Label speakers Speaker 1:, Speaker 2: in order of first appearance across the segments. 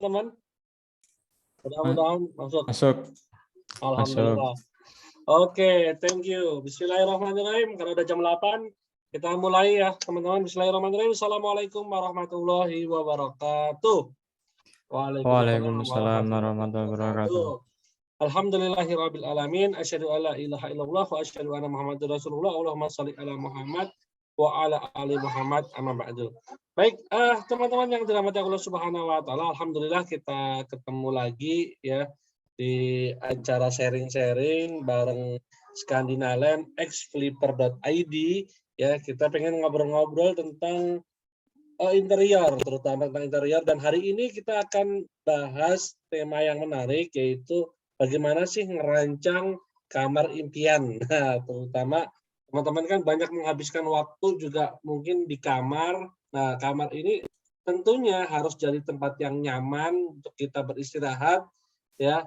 Speaker 1: teman? Mudah-mudahan masuk.
Speaker 2: Masuk.
Speaker 1: Alhamdulillah. Oke, thank you. Bismillahirrahmanirrahim. Karena udah jam 8, kita mulai ya, teman-teman. Bismillahirrahmanirrahim. Assalamualaikum warahmatullahi wabarakatuh.
Speaker 2: Waalaikumsalam warahmatullahi wabarakatuh.
Speaker 1: Alhamdulillahirabbil alamin. Asyhadu alla ilaha illallah wa asyhadu anna Muhammadar Rasulullah. Allahumma shalli ala Muhammad wa ala ali Muhammad, amma ba'du. Baik, teman-teman yang dirahmati Allah Subhanahu wa taala, alhamdulillah kita ketemu lagi ya di acara sharing-sharing bareng Skandinaland xflipper.id ya. Kita pengen ngobrol-ngobrol tentang interior, terutama tentang interior, dan hari ini kita akan bahas tema yang menarik, yaitu bagaimana sih ngerancang kamar impian. Nah, terutama teman-teman kan banyak menghabiskan waktu juga mungkin di kamar. Nah, kamar ini tentunya harus jadi tempat yang nyaman untuk kita beristirahat, ya,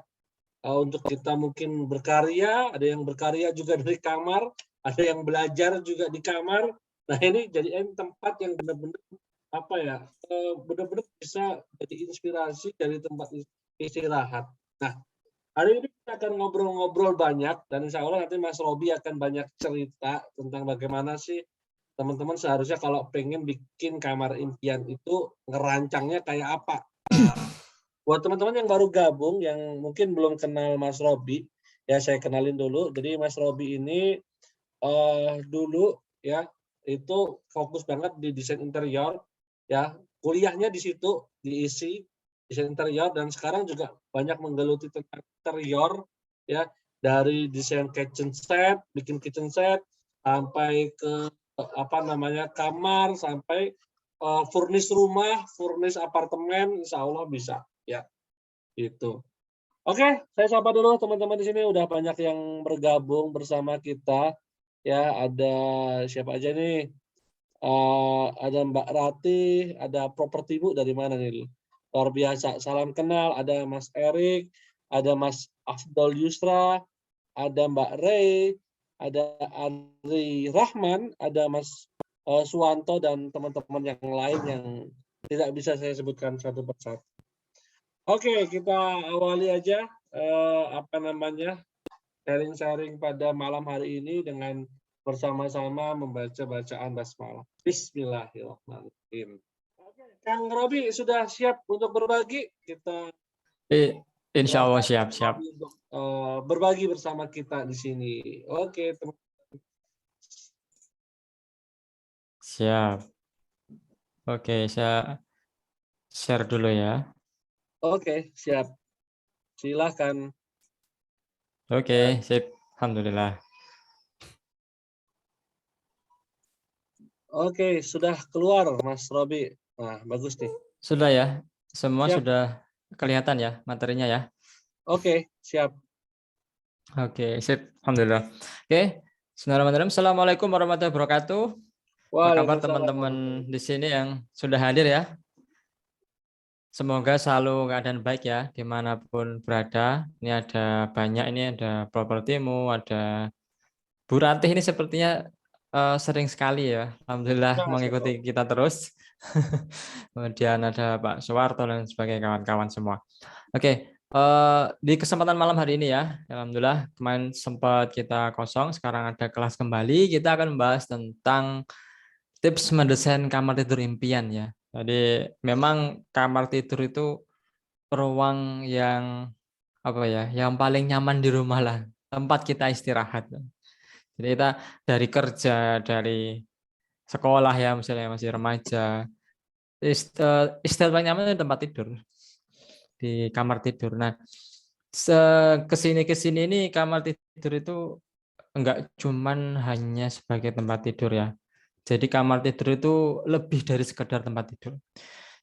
Speaker 1: untuk kita mungkin berkarya. Ada yang berkarya juga dari kamar, ada yang belajar juga di kamar. Nah, ini jadi tempat yang benar-benar apa ya, benar-benar bisa jadi inspirasi dari tempat istirahat. Nah, hari ini kita akan ngobrol-ngobrol banyak, dan insya Allah nanti Mas Robi akan banyak cerita tentang bagaimana sih teman-teman seharusnya kalau pengen bikin kamar impian itu ngerancangnya kayak apa. Buat teman-teman yang baru gabung, yang mungkin belum kenal Mas Robi, ya saya kenalin dulu. Jadi Mas Robi ini dulu ya itu fokus banget di desain interior, ya kuliahnya di situ diisi desain interior, dan sekarang juga banyak menggeluti tentang interior ya, dari desain kitchen set, bikin kitchen set, sampai ke kamar, sampai furnish rumah, furnish apartemen, insya Allah bisa ya itu. Oke, saya sapa dulu teman-teman di sini, udah banyak yang bergabung bersama kita ya. Ada siapa aja nih? Ada Mbak Rati, ada Properti Bu dari mana nih? Luar biasa, salam kenal. Ada Mas Erik, ada Mas Afdol Yusra, ada Mbak Rey, ada Ari Rahman, ada Mas Suwanto, dan teman-teman yang lain yang tidak bisa saya sebutkan satu persatu. Oke, kita awali aja sharing-sharing pada malam hari ini dengan bersama-sama membaca bacaan basmalah. Bismillahirrahmanirrahim. Oke, Kang Robi sudah siap untuk berbagi? Kita
Speaker 2: Insya Allah siap.
Speaker 1: untuk berbagi bersama kita di sini. Oke, teman.
Speaker 2: Siap. Oke, saya share dulu ya.
Speaker 1: Oke, siap. Silakan.
Speaker 2: Oke, sip. Alhamdulillah.
Speaker 1: Oke, sudah keluar Mas Robi. Nah, bagus nih.
Speaker 2: Sudah ya? Semua
Speaker 1: Siap.
Speaker 2: sudah kelihatan ya materinya ya?
Speaker 1: Oke, siap.
Speaker 2: Oke, sip. Alhamdulillah. Oke, Bismillahirrahmanirrahim. Assalamualaikum warahmatullahi wabarakatuh. Apa kabar teman-teman di sini yang sudah hadir ya? Semoga selalu keadaan baik ya, dimanapun berada. Ini ada banyak, ini ada Propertimu, ada Bu Ratih, ini sepertinya sering sekali ya, alhamdulillah mengikuti kita terus. Kemudian ada Pak Suwarto dan sebagai kawan-kawan semua. Oke, di kesempatan malam hari ini ya, alhamdulillah kemarin sempat kita kosong, sekarang ada kelas kembali. Kita akan membahas tentang tips mendesain kamar tidur impian ya. Jadi memang kamar tidur itu ruang yang yang paling nyaman di rumah lah, tempat kita istirahat. Jadi kita dari kerja, dari sekolah ya, misalnya masih remaja, istirahat paling nyaman di tempat tidur, di kamar tidur. Nah, kesini ini kamar tidur itu enggak cuman hanya sebagai tempat tidur ya. Jadi kamar tidur itu lebih dari sekedar tempat tidur.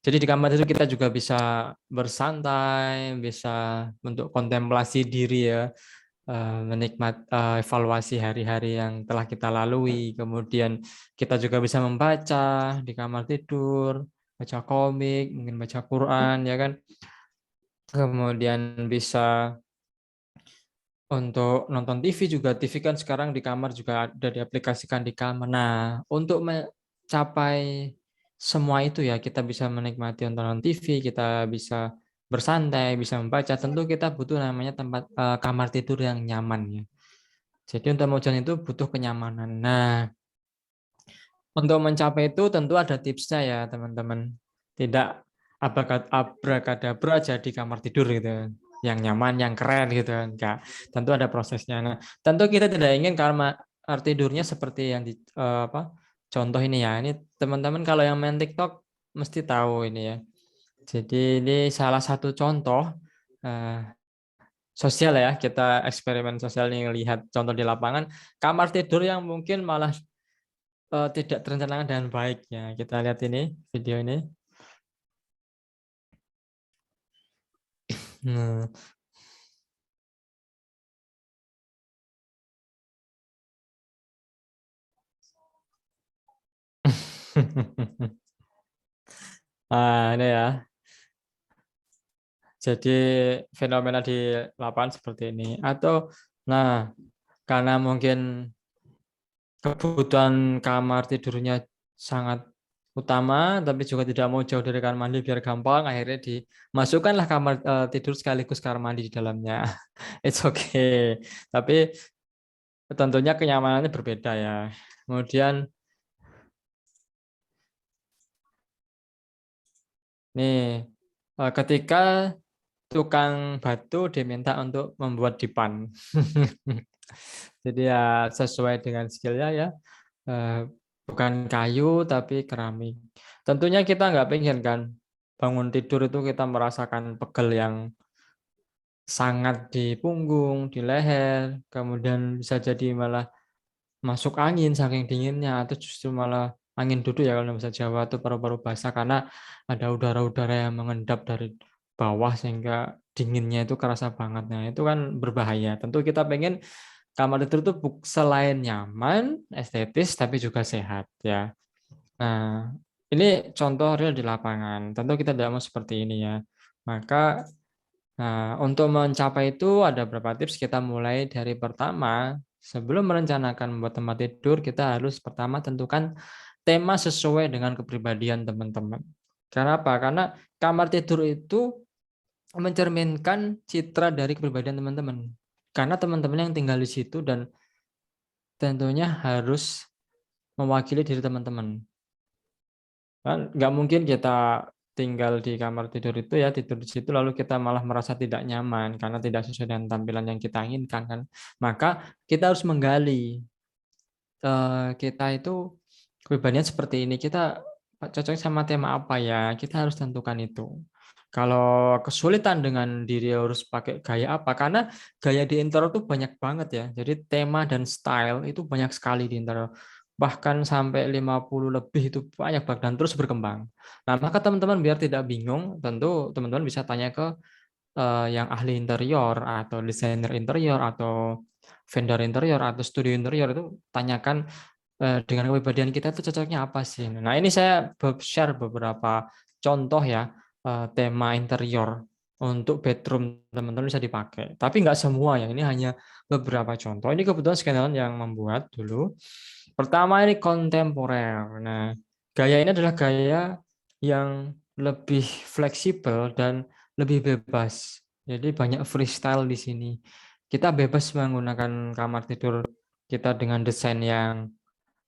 Speaker 2: Jadi di kamar tidur kita juga bisa bersantai, bisa untuk kontemplasi diri ya, menikmati evaluasi hari-hari yang telah kita lalui. Kemudian kita juga bisa membaca di kamar tidur, baca komik, mungkin baca Quran ya kan. Kemudian bisa untuk nonton TV juga. TV kan sekarang di kamar juga ada diaplikasikan di kamar. Nah, untuk mencapai semua itu ya, kita bisa menikmati nonton TV, kita bisa bersantai, bisa membaca, tentu kita butuh namanya tempat kamar tidur yang nyaman ya. Jadi untuk mojon itu butuh kenyamanan. Nah, untuk mencapai itu tentu ada tipsnya ya teman-teman. Tidak abrakadabra jadi kamar tidur gitu, yang nyaman, yang keren gitu. Enggak, tentu ada prosesnya. Nah, tentu kita tidak ingin kamar tidurnya seperti yang contoh ini ya. Ini teman-teman kalau yang main TikTok mesti tahu ini ya. Jadi ini salah satu contoh sosial ya, kita eksperimen sosial nih, lihat contoh di lapangan kamar tidur yang mungkin malah tidak terencanakan dengan baik ya. Kita lihat ini video ini. Nah. Ini ya. Jadi fenomena di lapangan seperti ini. Atau nah, karena mungkin kebutuhan kamar tidurnya sangat utama, tapi juga tidak mau jauh dari kamar mandi biar gampang, akhirnya dimasukkanlah kamar tidur sekaligus kamar mandi di dalamnya. It's okay. Tapi tentunya kenyamanannya berbeda ya. Kemudian nih, ketika tukang batu diminta untuk membuat dipan. Jadi ya sesuai dengan skillnya ya. Bukan kayu tapi keramik. Tentunya kita nggak pengen kan bangun tidur itu kita merasakan pegel yang sangat di punggung, di leher, kemudian bisa jadi malah masuk angin saking dinginnya, atau justru malah angin duduk ya kalau bahasa Jawa itu paru-paru basah karena ada udara-udara yang mengendap dari bawah sehingga dinginnya itu kerasa banget. Nah, itu kan berbahaya. Tentu kita pengen kamar tidur itu selain nyaman, estetis, tapi juga sehat ya. Nah, ini contoh real di lapangan. Tentu kita tidak mau seperti ini ya. Maka untuk mencapai itu ada beberapa tips. Kita mulai dari pertama, sebelum merencanakan membuat tempat tidur, kita harus pertama tentukan tema sesuai dengan kepribadian teman-teman. Karena apa? Karena kamar tidur itu mencerminkan citra dari kepribadian teman-teman. Karena teman-teman yang tinggal di situ dan tentunya harus mewakili diri teman-teman. Kan nggak mungkin kita tinggal di kamar tidur itu ya, tidur di situ lalu kita malah merasa tidak nyaman karena tidak sesuai dengan tampilan yang kita inginkan kan. Maka kita harus menggali kita itu kepribadian seperti ini, kita cocok sama tema apa ya, kita harus tentukan itu. Kalau kesulitan dengan diri harus pakai gaya apa, karena gaya di interior itu banyak banget ya. Jadi tema dan style itu banyak sekali di interior. Bahkan sampai 50 lebih itu banyak banget dan terus berkembang. Nah, maka teman-teman biar tidak bingung, tentu teman-teman bisa tanya ke yang ahli interior atau desainer interior atau vendor interior atau studio interior, itu tanyakan dengan kepribadian kita itu cocoknya apa sih. Nah, ini saya share beberapa contoh ya tema interior untuk bedroom teman-teman bisa dipakai. Tapi nggak semua ya, ini hanya beberapa contoh. Ini kebetulan skenario yang membuat dulu. Pertama ini kontemporer. Nah, gaya ini adalah gaya yang lebih fleksibel dan lebih bebas. Jadi banyak freestyle di sini. Kita bebas menggunakan kamar tidur kita dengan desain yang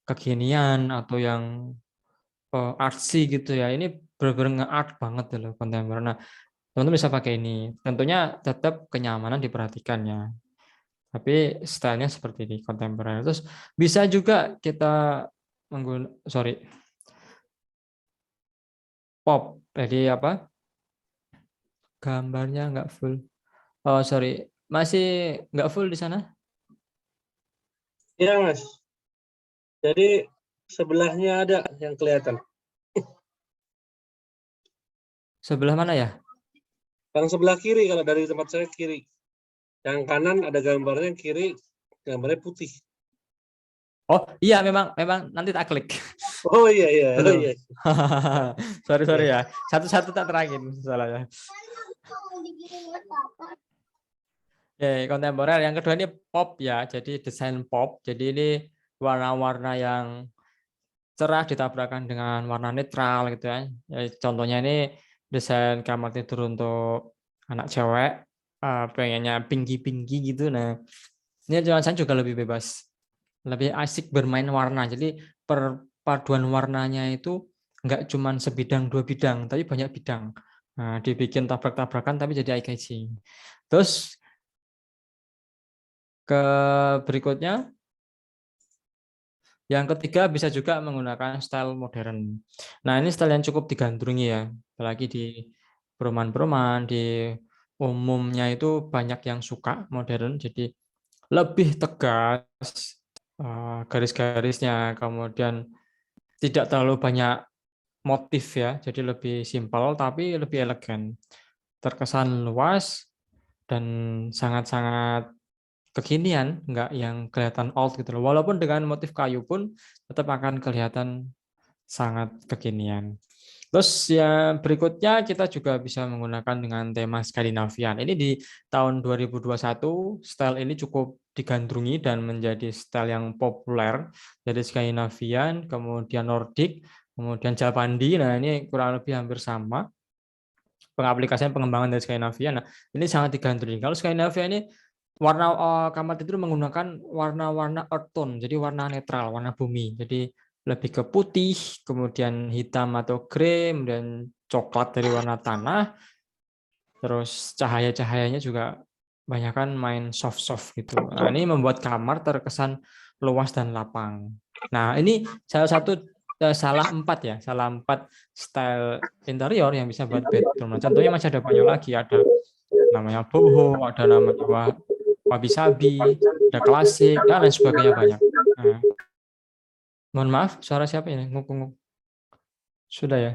Speaker 2: kekinian atau yang artsy gitu ya. Ini benar-benar nge-art banget loh kontemporer. Nah, teman-teman bisa pakai ini. Tentunya tetap kenyamanan diperhatikan ya. Tapi stylenya seperti ini kontemporer. Terus bisa juga kita pop. Jadi apa? Gambarnya nggak full. Oh, sorry. Masih nggak full di sana?
Speaker 1: Iya, Mas. Jadi sebelahnya ada yang kelihatan.
Speaker 2: Sebelah mana ya?
Speaker 1: Yang sebelah kiri, kalau dari tempat saya kiri. Yang kanan ada gambarnya, yang kiri gambarnya putih.
Speaker 2: Oh iya, memang nanti tak klik.
Speaker 1: Oh iya iya. Oh, iya.
Speaker 2: sorry ya. Satu-satu tak terangin salahnya. Oke, kontemporer. Yang kedua ini pop ya. Jadi desain pop. Jadi ini warna-warna yang cerah ditabrakkan dengan warna netral gitu ya. Contohnya ini desain kamar tidur untuk anak cewek, pengennya pinky gitu. Nah, ini saya juga lebih bebas, lebih asik bermain warna. Jadi perpaduan warnanya itu nggak cuma sebidang dua bidang, tapi banyak bidang. Nah, dibikin tabrak-tabrakan tapi jadi eye catching. Terus ke berikutnya, yang ketiga bisa juga menggunakan style modern. Nah, ini style yang cukup digandrungi ya, apalagi di perumahan-perumahan, di umumnya itu banyak yang suka modern, jadi lebih tegas garis-garisnya, kemudian tidak terlalu banyak motif ya, jadi lebih simpel tapi lebih elegan, terkesan luas dan sangat-sangat kekinian, nggak yang kelihatan old gitu loh. Walaupun dengan motif kayu pun tetap akan kelihatan sangat kekinian. Terus yang berikutnya kita juga bisa menggunakan dengan tema Skandinavian. Ini di tahun 2021 style ini cukup digandrungi dan menjadi style yang populer. Jadi Skandinavian, kemudian Nordic, kemudian Japandi. Nah, ini kurang lebih hampir sama pengaplikasian pengembangan dari Skandinavian. Nah, ini sangat digandrungi. Kalau Skandinavia ini warna kamar tidur menggunakan warna-warna earth tone, jadi warna netral, warna bumi. Jadi lebih ke putih, kemudian hitam atau krem, dan coklat dari warna tanah. Terus cahaya-cahayanya juga banyak kan main soft-soft gitu. Nah, ini membuat kamar terkesan luas dan lapang. Nah, ini salah satu salah empat style interior yang bisa buat bedroom. Nah, contohnya masih ada banyak lagi, ada namanya boho, ada namanya wabi-sabi, ada klasik, dan lain sebagainya banyak. Nah, mohon maaf, suara siapa ini? Nguk-nguk. Sudah ya?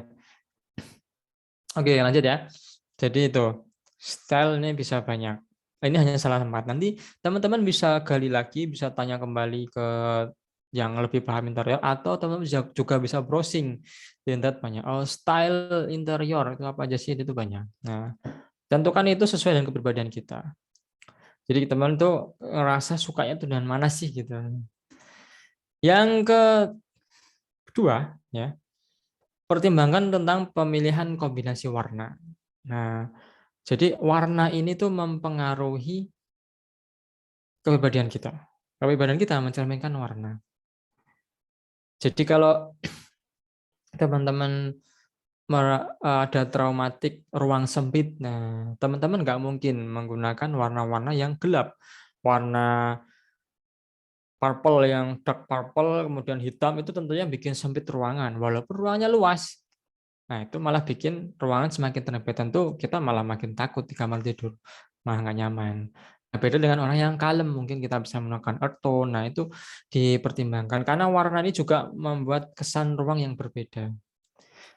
Speaker 2: Oke, lanjut ya. Jadi itu, style ini bisa banyak. Ini hanya salah tempat. Nanti teman-teman bisa gali lagi, bisa tanya kembali ke yang lebih paham interior, atau teman-teman juga bisa browsing di internet banyak. Oh, style interior itu apa aja sih? Itu banyak. Nah, tentukan itu sesuai dengan kepribadian kita. Jadi teman tuh ngerasa sukanya tuh dengan mana sih gitu. Yang kedua ya, pertimbangkan tentang pemilihan kombinasi warna. Nah, jadi warna ini tuh mempengaruhi kepribadian kita. Kepribadian kita mencerminkan warna. Jadi kalau teman-teman ada traumatik ruang sempit, nah teman-teman nggak mungkin menggunakan warna-warna yang gelap. Warna purple yang dark purple, kemudian hitam, itu tentunya bikin sempit ruangan, walaupun ruangannya luas. Nah, itu malah bikin ruangan semakin terlebih tentu kita malah makin takut di kamar tidur, malah nggak nyaman. Nah, beda dengan orang yang kalem, mungkin kita bisa menggunakan earth tone. Nah, itu dipertimbangkan karena warna ini juga membuat kesan ruang yang berbeda.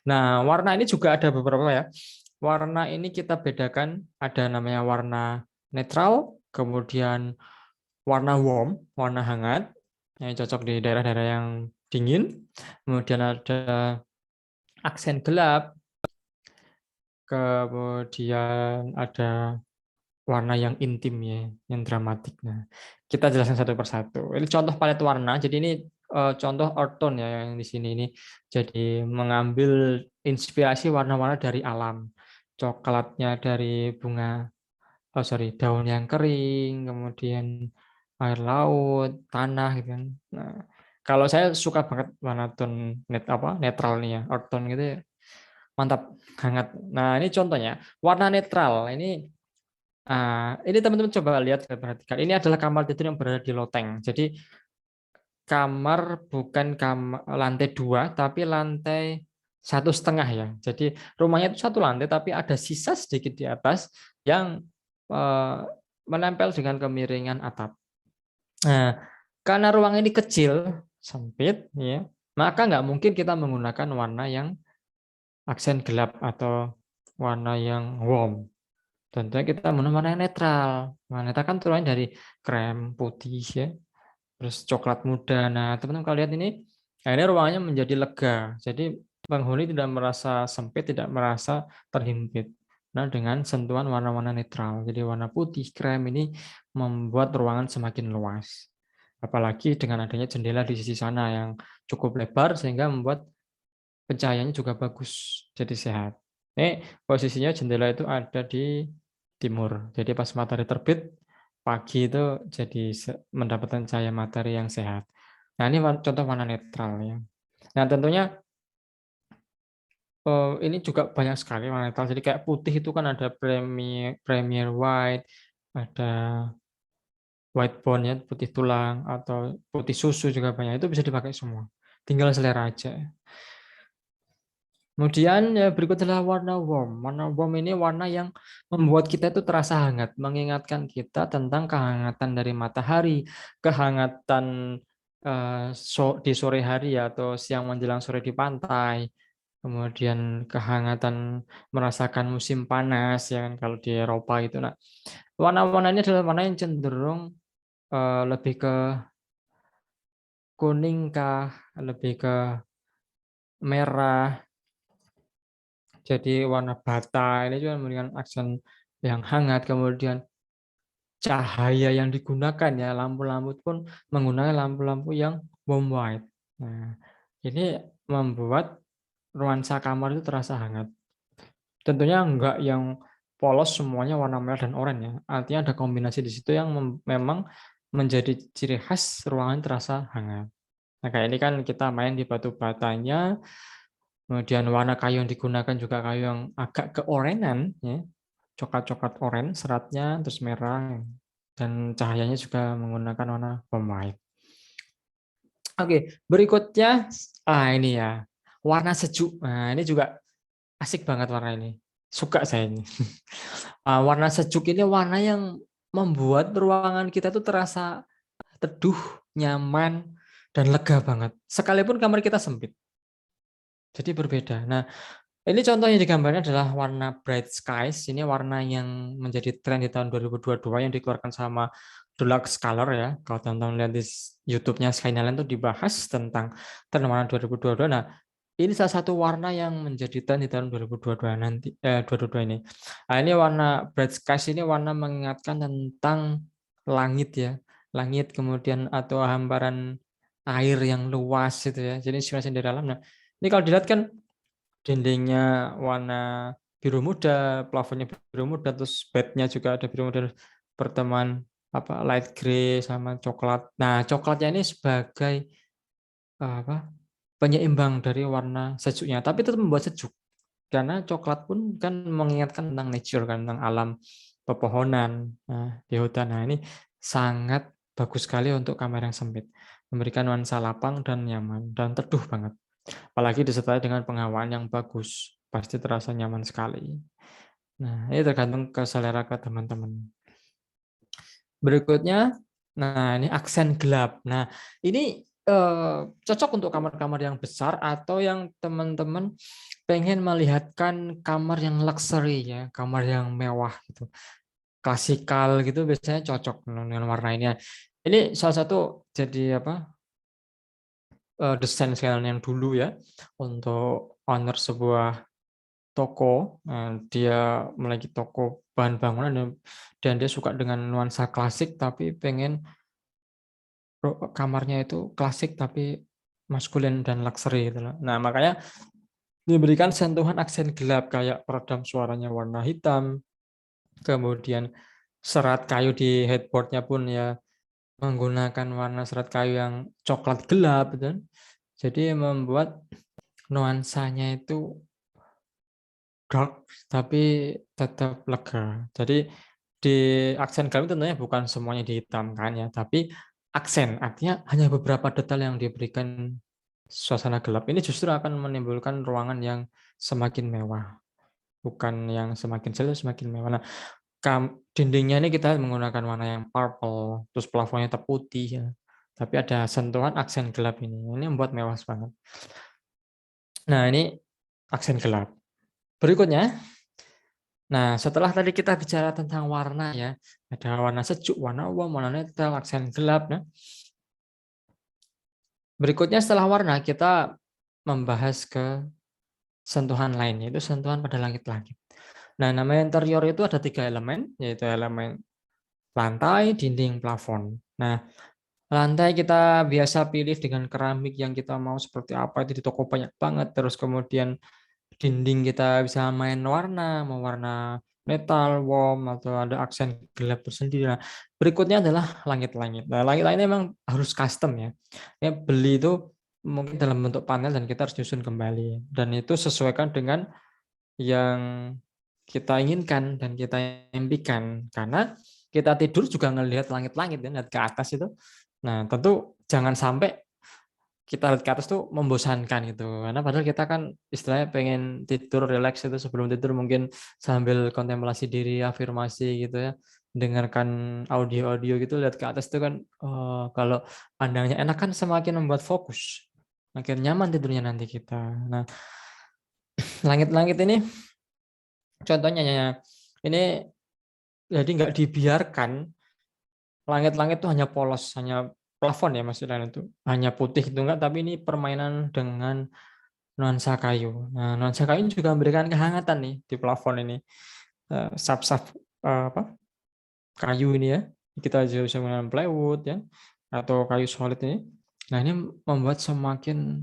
Speaker 2: Nah, warna ini juga ada beberapa ya. Warna ini kita bedakan, ada namanya warna netral, kemudian warna warm, warna hangat, yang cocok di daerah-daerah yang dingin. Kemudian ada aksen gelap, kemudian ada warna yang intim ya, yang dramatik. Nah, kita jelaskan satu persatu. Ini contoh palet warna. Jadi ini contoh earth tone ya yang di sini ini. Jadi mengambil inspirasi warna-warna dari alam. Coklatnya dari bunga, daun yang kering, kemudian air laut, tanah gitu kan. Nah, kalau saya suka banget warna tone netral nih ya, earth tone gitu ya. Mantap, hangat. Nah, ini contohnya warna netral. Ini teman-teman coba lihat dan perhatikan. Ini adalah kamar tidur yang berada di loteng. Jadi kamar bukan lantai 2, tapi lantai 1,5 ya. Jadi rumahnya itu 1 lantai, tapi ada sisa sedikit di atas yang menempel dengan kemiringan atap. Nah, karena ruang ini kecil, sempit, ya, maka nggak mungkin kita menggunakan warna yang aksen gelap atau warna yang warm. Tentunya kita menggunakan warna yang netral. Warna netral kan turunnya dari krem, putih, ya, terus coklat muda. Nah, teman-teman kalau lihat ini, nah ini ruangannya menjadi lega. Jadi penghuni tidak merasa sempit, tidak merasa terhimpit. Nah, dengan sentuhan warna-warna netral. Jadi warna putih, krem ini membuat ruangan semakin luas. Apalagi dengan adanya jendela di sisi sana yang cukup lebar sehingga membuat pencahayaannya juga bagus, jadi sehat. Ini posisinya jendela itu ada di timur. Jadi pas matahari terbit pagi itu jadi mendapatkan cahaya matahari yang sehat. Nah, ini contoh warna netral ya. Nah, tentunya ini juga banyak sekali warna netral. Jadi kayak putih itu kan ada premier white, ada white bone ya, putih tulang atau putih susu juga banyak. Itu bisa dipakai semua. Tinggal selera aja. Kemudian ya berikut adalah warna warm. Warna warm ini warna yang membuat kita itu terasa hangat, mengingatkan kita tentang kehangatan dari matahari, kehangatan di sore hari atau siang menjelang sore di pantai, kemudian kehangatan merasakan musim panas ya kan kalau di Eropa itu. Nah, warna-warna ini adalah warna yang cenderung lebih ke kuning kah, lebih ke merah. Jadi warna bata ini juga memberikan aksen yang hangat. Kemudian cahaya yang digunakan ya, lampu-lampu pun menggunakan lampu-lampu yang warm white. Nah, ini membuat nuansa kamar itu terasa hangat. Tentunya enggak yang polos semuanya warna merah dan oranye ya. Artinya ada kombinasi di situ yang memang menjadi ciri khas ruangan terasa hangat. Nah, kayak ini kan kita main di batu batanya, kemudian warna kayu yang digunakan juga kayu yang agak keorenan ya, coklat-coklat oranye seratnya, terus merah, dan cahayanya juga menggunakan warna warm white. Oke, berikutnya ini ya, warna sejuk. Nah, ini juga asik banget warna ini. Suka saya ini. Warna sejuk ini warna yang membuat ruangan kita tuh terasa teduh, nyaman, dan lega banget. Sekalipun kamar kita sempit. Jadi berbeda. Nah, ini contohnya di gambarnya adalah warna Bright Skies. Ini warna yang menjadi tren di tahun 2022 yang dikeluarkan sama Deluxe Color ya. Kalau teman-teman lihat di YouTube-nya Skyline itu dibahas tentang tren warna 2022. Nah, ini salah satu warna yang menjadi tren di tahun 2022 nanti 2022 ini. Nah, ini warna Bright Skies ini warna mengingatkan tentang langit ya. Langit kemudian atau hamparan air yang luas itu ya. Jadi inspirasi dari dalam. Nah, ini kalau dilihat kan dindingnya warna biru muda, plafonnya biru muda, terus bednya juga ada biru muda, pertemuan light grey sama coklat. Nah, coklatnya ini sebagai apa penyeimbang dari warna sejuknya, tapi tetap membuat sejuk karena coklat pun kan mengingatkan tentang nature kan, tentang alam pepohonan di hutan. Nah, ini sangat bagus sekali untuk kamar yang sempit, memberikan nuansa lapang dan nyaman dan teduh banget. Apalagi disertai dengan penghawaan yang bagus, pasti terasa nyaman sekali. Nah, ini tergantung ke selera ke teman-teman. Berikutnya, nah ini aksen gelap. Nah, ini cocok untuk kamar-kamar yang besar atau yang teman-teman pengen melihatkan kamar yang luxury ya, kamar yang mewah gitu. Klasikal gitu biasanya cocok dengan warna ini. Ini salah satu jadi desain sekalian yang dulu ya untuk owner sebuah toko. Dia memiliki toko bahan bangunan dan dia suka dengan nuansa klasik tapi pengen kamarnya itu klasik tapi maskulin dan luxury gitu loh. Nah, makanya diberikan sentuhan aksen gelap kayak peredam suaranya warna hitam, kemudian serat kayu di headboardnya pun ya menggunakan warna serat kayu yang coklat gelap gitu. Jadi membuat nuansanya itu dark tapi tetap lega. Jadi di aksen gelap tentunya bukan semuanya dihitamkan ya, tapi aksen artinya hanya beberapa detail yang diberikan suasana gelap ini justru akan menimbulkan ruangan yang semakin mewah, bukan yang semakin jelas semakin mewah. Nah, dindingnya ini kita menggunakan warna yang purple, terus plafonnya tetap putih ya. Tapi ada sentuhan aksen gelap ini membuat mewah banget. Nah, ini aksen gelap. Berikutnya, nah setelah tadi kita bicara tentang warna ya, ada warna sejuk, warna warm, warna netral, aksen gelap. Nah, berikutnya setelah warna kita membahas ke sentuhan lain, yaitu sentuhan pada langit-langit. Nah, nama interior itu ada 3 elemen, yaitu elemen lantai, dinding, plafon. Nah, lantai kita biasa pilih dengan keramik yang kita mau seperti apa, itu di toko banyak banget. Terus kemudian dinding kita bisa main warna, mau warna metal, warm, atau ada aksen gelap tersendiri. Nah, berikutnya adalah langit-langit. Nah, langit-langit memang harus custom ya. Ya, beli itu mungkin dalam bentuk panel dan kita harus nyusun kembali. Dan itu sesuaikan dengan yang kita inginkan dan kita impikan. Karena kita tidur juga ngelihat langit-langit dan lihat ke atas itu. Nah, tentu jangan sampai kita lihat ke atas tuh membosankan gitu. Karena padahal kita kan istilahnya pengen tidur, relax itu sebelum tidur mungkin sambil kontemplasi diri, afirmasi gitu ya. Dengarkan audio-audio gitu, lihat ke atas itu kan kalau pandangnya enak kan semakin membuat fokus. Makin nyaman tidurnya nanti kita. Nah, langit-langit ini contohnya ya, ini jadi nggak dibiarkan langit-langit itu hanya polos, hanya plafon ya maksudnya itu hanya putih itu enggak, tapi ini permainan dengan nuansa kayu. Nah, nuansa kayu juga memberikan kehangatan nih di plafon ini. Sap-sap apa kayu ini ya, kita juga bisa menggunakan plywood ya atau kayu solid ini. Nah, ini membuat semakin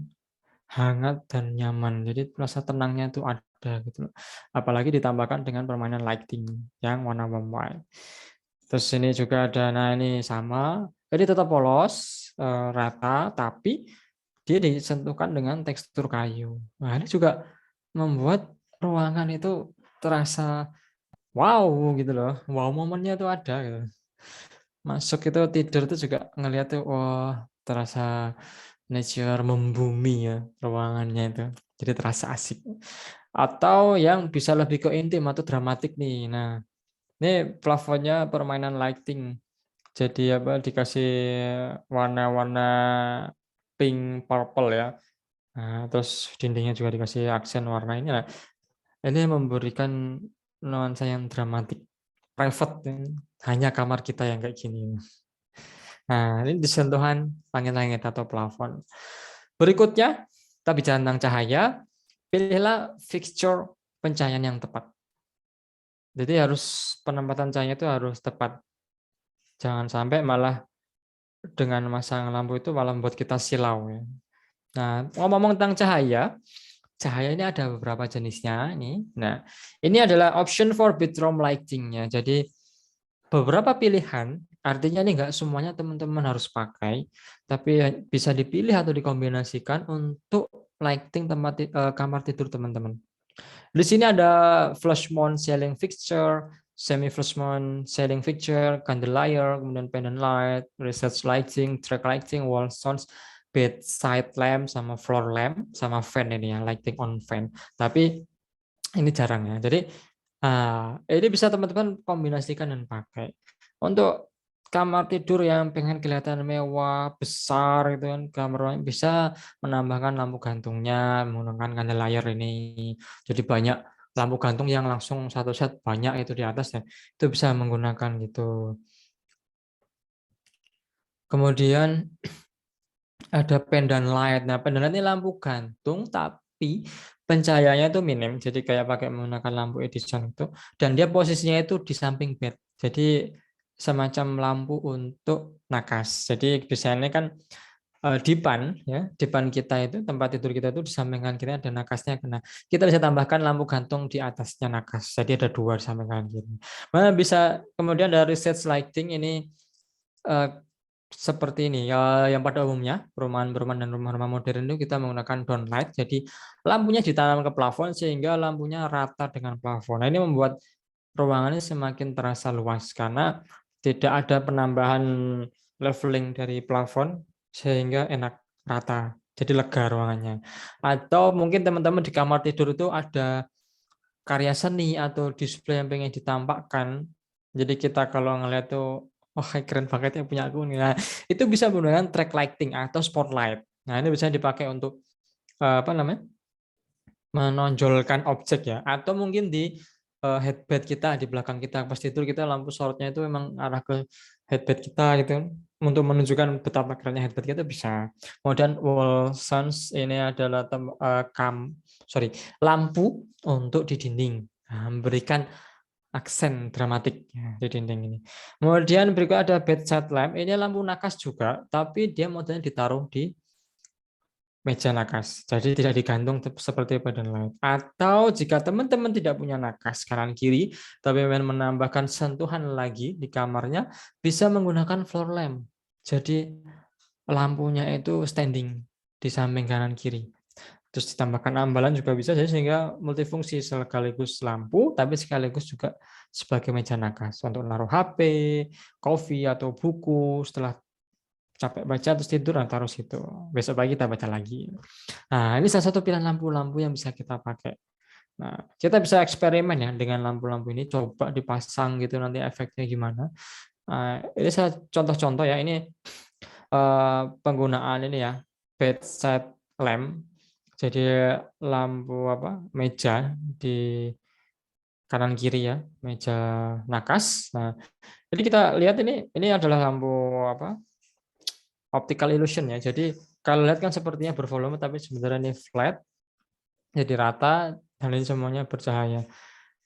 Speaker 2: hangat dan nyaman. Jadi rasa tenangnya itu ada gitu loh. Apalagi ditambahkan dengan permainan lighting yang warna warm white. Terus ini juga ada, nah ini sama. Jadi tetap polos, rata, tapi dia disentuhkan dengan tekstur kayu. Nah, ini juga membuat ruangan itu terasa wow gitu loh. Wow momennya itu ada gitu. Masuk itu tidur itu juga ngelihat tuh wah terasa nature membumi ya ruangannya itu. Jadi terasa asik. Atau yang bisa lebih ke intim atau dramatik nih. Nah, ini plafonnya permainan lighting. Jadi apa dikasih warna-warna pink purple ya. Nah, terus dindingnya juga dikasih aksen warna ini. Nah, ini memberikan nuansa yang dramatik, private. Hanya kamar kita yang kayak gini. Nah, ini disentuhan langit-langit atau plafon. Berikutnya, kita bicara tentang cahaya. Pilihlah fixture pencahayaan yang tepat. Jadi harus penempatan cahaya itu harus tepat. Jangan sampai malah dengan masang lampu itu malah membuat kita silau ya. Nah, ngomong tentang cahaya, cahaya ini ada beberapa jenisnya nih. Nah, ini adalah option for bedroom lighting-nya. Jadi beberapa pilihan, artinya ini enggak semuanya teman-teman harus pakai, tapi bisa dipilih atau dikombinasikan untuk lighting kamar tidur teman-teman. Di sini ada flush mount ceiling fixture, semi flush mount ceiling fixture, candelier, kemudian pendant light, recessed lighting, track lighting, wall sounds, bedside lamp, sama floor lamp, sama fan ini ya, lighting on fan. Tapi ini jarang ya. Jadi ini bisa teman-teman kombinasikan dan pakai. Untuk kamar tidur yang pengen kelihatan mewah, besar gitu kan, kamar bisa menambahkan lampu gantungnya menggunakan candelier ini. Jadi banyak lampu gantung yang langsung satu set banyak itu di atas ya. Itu bisa menggunakan gitu. Kemudian ada pendant light. Nah, pendant light ini lampu gantung tapi pencahayaannya itu minim. Jadi kayak pakai menggunakan lampu Edison itu dan dia posisinya itu di samping bed. Jadi semacam lampu untuk nakas. Jadi desainnya kan dipan ya, dipan kita itu tempat tidur kita itu di samping kanan kiri ada nakasnya. Nah, kita bisa tambahkan lampu gantung di atasnya nakas. Jadi ada dua di samping kanan kiri. Mana bisa kemudian dari set lighting ini seperti ini ya, yang pada umumnya perumahan-perumahan dan rumah-rumah modern itu kita menggunakan downlight. Jadi lampunya ditanam ke plafon sehingga lampunya rata dengan plafon. Nah, ini membuat ruangannya semakin terasa luas karena tidak ada penambahan leveling dari plafon sehingga enak rata. Jadi lega ruangannya. Atau mungkin teman-teman di kamar tidur itu ada karya seni atau display yang pengen ditampakkan. Jadi kita kalau ngeliat tuh, wah keren banget yang punya aku nih. Nah, itu bisa menggunakan track lighting atau spotlight. Nah, ini bisa dipakai untuk apa namanya? Menonjolkan objek ya, atau mungkin di headbed kita di belakang kita pas tidur kita lampu sorotnya itu memang arah ke headbed kita gitu untuk menunjukkan betapa kerennya headbed kita bisa. Kemudian wall sounds ini adalah lampu untuk di dinding, memberikan aksen dramatik di dinding ini. Kemudian berikut ada bedside lamp, ini lampu nakas juga, tapi dia modelnya ditaruh di meja nakas. Jadi tidak digantung seperti badan light. Atau jika teman-teman tidak punya nakas kanan kiri, tapi ingin menambahkan sentuhan lagi di kamarnya, bisa menggunakan floor lamp. Jadi lampunya itu standing di samping kanan kiri. Terus ditambahkan ambalan juga bisa, jadi sehingga multifungsi sekaligus lampu, tapi sekaligus juga sebagai meja nakas untuk naruh HP, kopi atau buku setelah capek baca terus tidur, taruh situ. Besok pagi kita baca lagi. Nah, ini salah satu pilihan lampu-lampu yang bisa kita pakai. Nah, kita bisa eksperimen ya dengan lampu-lampu ini, coba dipasang gitu nanti efeknya gimana. Nah, ini saya contoh-contoh ya, ini penggunaan ini ya, bedside lamp. Jadi lampu meja di kanan kiri ya, meja nakas. Nah, jadi kita lihat ini adalah lampu optical illusion ya. Jadi kalau lihat kan sepertinya bervolume, tapi sebenarnya ini flat, jadi rata, dan ini semuanya bercahaya.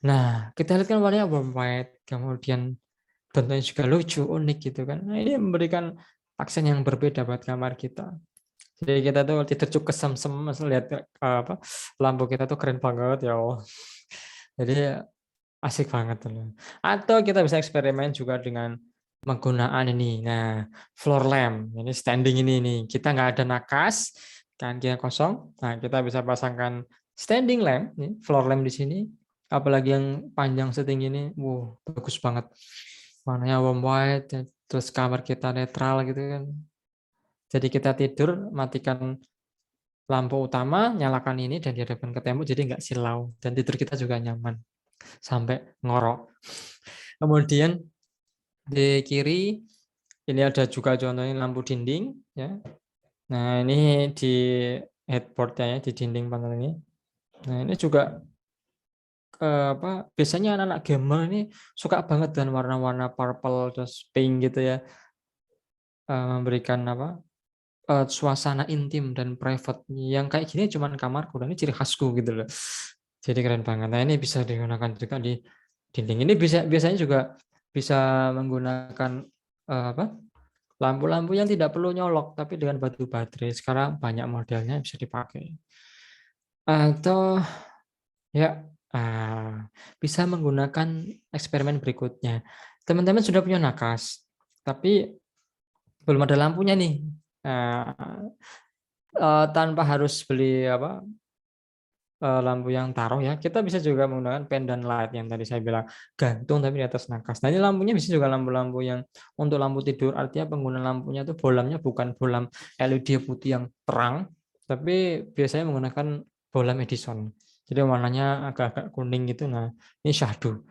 Speaker 2: Nah, kita lihat kan warnanya warm white, kemudian bentuknya juga lucu, unik gitu kan. Nah, ini memberikan aksen yang berbeda buat kamar kita. Jadi kita tuh tidur cukup kesem-sem, lihat lampu kita tuh keren banget ya Allah. Jadi asik banget tuh. Atau kita bisa eksperimen juga dengan penggunaan ini. Nah, floor lamp, ini standing ini nih. Kita nggak ada nakas, kan dia kosong. Nah, kita bisa pasangkan standing lamp, nih, floor lamp di sini. Apalagi yang panjang setinggi ini, wow, bagus banget. Warnanya warm white, terus kamar kita netral gitu kan. Jadi kita tidur, matikan lampu utama, nyalakan ini dan dihadapkan ke tembok, jadi nggak silau. Dan tidur kita juga nyaman sampai ngorok. Kemudian di kiri ini ada juga contohnya lampu dinding ya. Nah, ini di headboard-nya ya, di dinding panel ini. Nah, ini juga biasanya anak-anak gamer ini suka banget dengan warna-warna purple terus pink gitu ya. Memberikan suasana intim dan private yang kayak gini cuman kamarku, dan ini ciri khasku gitu loh. Jadi keren banget. Nah, ini bisa digunakan juga di dinding. Ini biasanya juga bisa menggunakan lampu-lampu yang tidak perlu nyolok, tapi dengan batu baterai. Sekarang banyak modelnya bisa dipakai. Atau ya bisa menggunakan eksperimen berikutnya. Teman-teman sudah punya nakas, tapi belum ada lampunya nih. Tanpa harus beli lampu yang taruh ya, kita bisa juga menggunakan pendant light yang tadi saya bilang, gantung tapi di atas nakas. Nah, ini lampunya bisa juga lampu-lampu yang untuk lampu tidur, artinya penggunaan lampunya itu bolamnya bukan bolam LED putih yang terang, tapi biasanya menggunakan bolam Edison. Jadi warnanya agak-agak kuning gitu. Nah, ini shadow.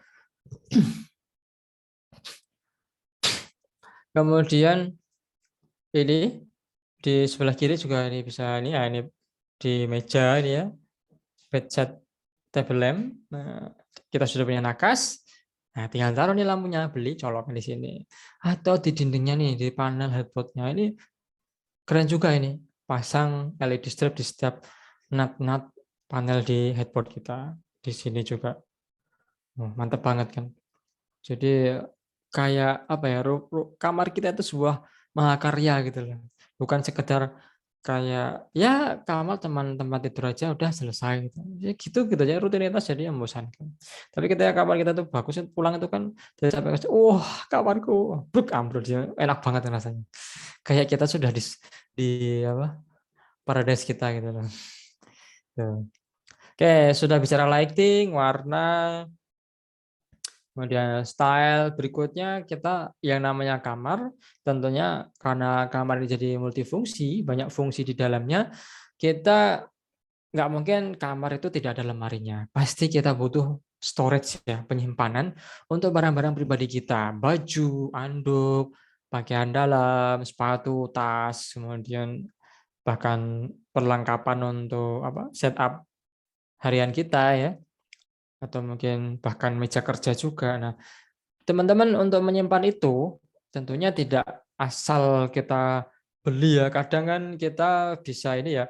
Speaker 2: Kemudian ini di sebelah kiri juga ini bisa ini di meja ini ya, bedside table lamp. Nah, kita sudah punya nakas. Nah, tinggal taruh nih lampunya, beli colok di sini. Atau di dindingnya nih, di panel headboard-nya ini keren juga ini. Pasang LED strip di setiap nut panel di headboard kita. Di sini juga. Mantap banget kan. Jadi kayak kamar kita itu sebuah mahakarya gitu loh. Bukan sekedar kayak ya kamar tempat tidur aja udah selesai gitu. Ya gitu aja, rutinitas jadi membosankan. Tapi ketika kamar kita tuh bagus, pulang itu kan dari sampai kamarku bruk ambruk, enak banget rasanya. Kayak kita sudah di paradise kita gitu loh. Oke, sudah bicara lighting, warna, kemudian style. Berikutnya kita yang namanya kamar, tentunya karena kamar ini jadi multifungsi, banyak fungsi di dalamnya, kita nggak mungkin kamar itu tidak ada lemarinya. Pasti kita butuh storage ya, penyimpanan untuk barang-barang pribadi kita, baju, anduk, pakaian dalam, sepatu, tas, kemudian bahkan perlengkapan untuk setup harian kita ya, atau mungkin bahkan meja kerja juga. Nah, teman-teman untuk menyimpan itu tentunya tidak asal kita beli ya. Kadang kan kita bisa ini ya,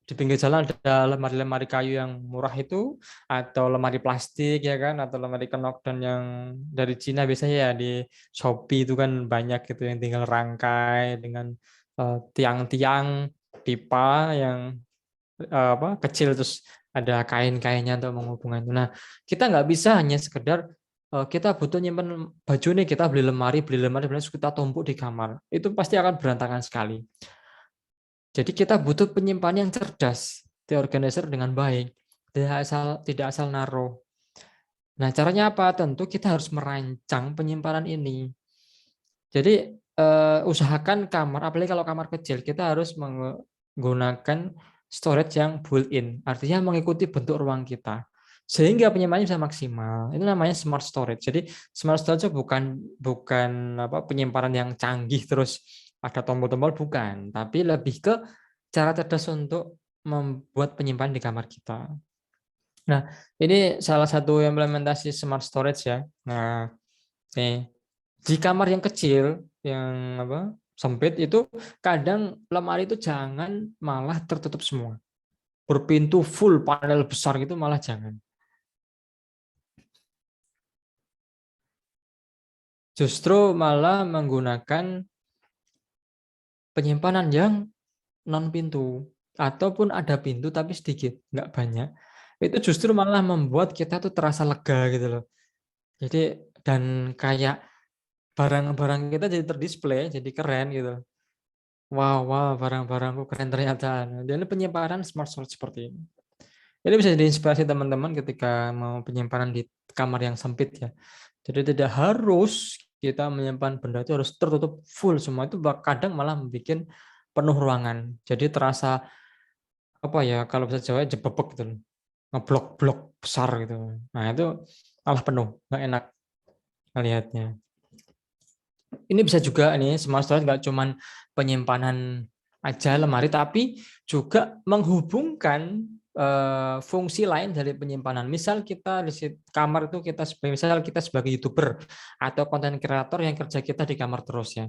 Speaker 2: di pinggir jalan ada lemari-lemari kayu yang murah itu, atau lemari plastik ya kan, atau lemari knockdown yang dari Cina biasanya ya, di Shopee itu kan banyak gitu yang tinggal rangkai dengan tiang-tiang pipa yang kecil, terus ada kain-kainnya untuk menghubungkan itu. Nah, kita nggak bisa hanya sekedar kita butuh nyimpen baju nih, kita beli lemari, terus kita tumpuk di kamar. Itu pasti akan berantakan sekali. Jadi kita butuh penyimpanan yang cerdas, terorganisir dengan baik, tidak asal naruh. Nah, caranya apa? Tentu kita harus merancang penyimpanan ini. Jadi usahakan kamar, apalagi kalau kamar kecil, kita harus menggunakan storage yang built-in, artinya mengikuti bentuk ruang kita, sehingga penyimpanannya bisa maksimal. Itu namanya smart storage. Jadi smart storage itu bukan penyimpanan yang canggih terus ada tombol-tombol, bukan, tapi lebih ke cara cerdas untuk membuat penyimpanan di kamar kita. Nah, ini salah satu implementasi smart storage ya. Nah, nih di kamar yang kecil, yang sempit itu, kadang lemari itu jangan malah tertutup semua, berpintu full panel besar gitu, malah jangan. Justru malah menggunakan penyimpanan yang non pintu, ataupun ada pintu tapi sedikit, nggak banyak. Itu justru malah membuat kita tuh terasa lega gitu loh. Jadi, dan kayak barang-barang kita jadi terdisplay, jadi keren gitu. Wow, barang-barangku keren ternyata. Dan penyimpanan smart storage seperti ini. Ini bisa jadi inspirasi teman-teman ketika mau penyimpanan di kamar yang sempit ya. Jadi tidak harus kita menyimpan benda itu harus tertutup full semua, itu kadang malah membuat penuh ruangan. Jadi terasa kalau bisa Jawa jebebek gitu, ngeblok-blok besar gitu. Nah itu malah penuh, nggak enak melihatnya. Ini bisa juga nih, smart storage nggak cuman penyimpanan aja lemari, tapi juga menghubungkan fungsi lain dari penyimpanan. Misal kita di kamar itu misal kita sebagai YouTuber atau konten kreator yang kerja kita di kamar terus ya.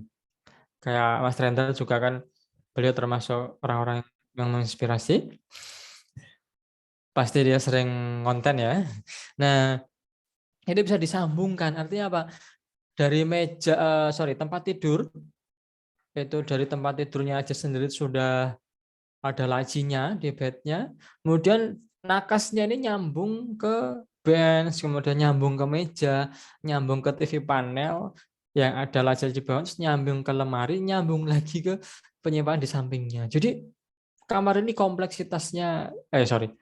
Speaker 2: Kayak Mas Rendra juga kan, beliau termasuk orang-orang yang menginspirasi. Pasti dia sering konten ya. Nah, ini bisa disambungkan. Artinya apa? Dari tempat tidur, itu dari tempat tidurnya aja sendiri sudah ada lacinya di bednya, kemudian nakasnya ini nyambung ke bench, kemudian nyambung ke meja, nyambung ke TV panel yang ada laci di bawah, nyambung ke lemari, nyambung lagi ke penyimpanan di sampingnya. Jadi kamar ini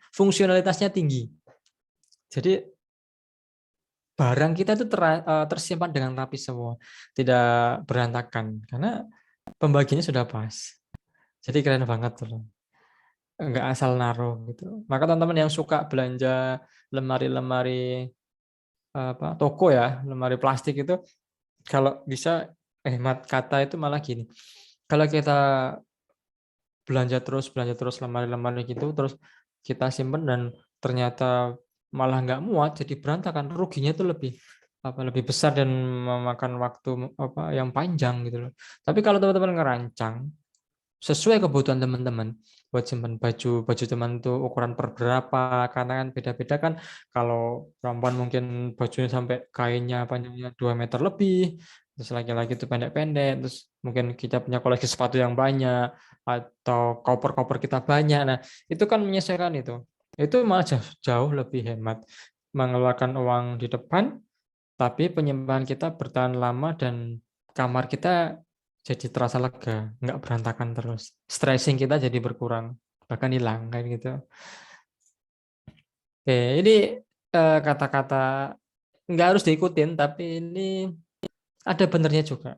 Speaker 2: fungsionalitasnya tinggi. Jadi barang kita itu tersimpan dengan rapi semua, tidak berantakan karena pembagiannya sudah pas. Jadi keren banget tuh, nggak asal naruh gitu. Maka teman-teman yang suka belanja lemari-lemari toko ya, lemari plastik itu, kalau bisa hemat kata itu malah gini. Kalau kita belanja terus lemari-lemari gitu, terus kita simpan dan ternyata malah nggak muat, jadi berantakan, ruginya itu lebih besar dan memakan waktu yang panjang gitu loh. Tapi kalau teman-teman ngerancang sesuai kebutuhan teman-teman, buat simpan baju teman tuh ukuran per berapa, karena kan beda-beda kan. Kalau perempuan mungkin bajunya sampai kainnya panjangnya 2 meter lebih, terus laki-laki itu pendek-pendek, terus mungkin kita punya koleksi sepatu yang banyak, atau koper-koper kita banyak. Nah, itu kan menyesuaikan itu malah jauh lebih hemat, mengeluarkan uang di depan, tapi penyimpanan kita bertahan lama dan kamar kita jadi terasa lega, nggak berantakan terus. Stressing kita jadi berkurang, bahkan hilang kayak gitu. Oke, ini kata-kata nggak harus diikutin, tapi ini ada benernya juga.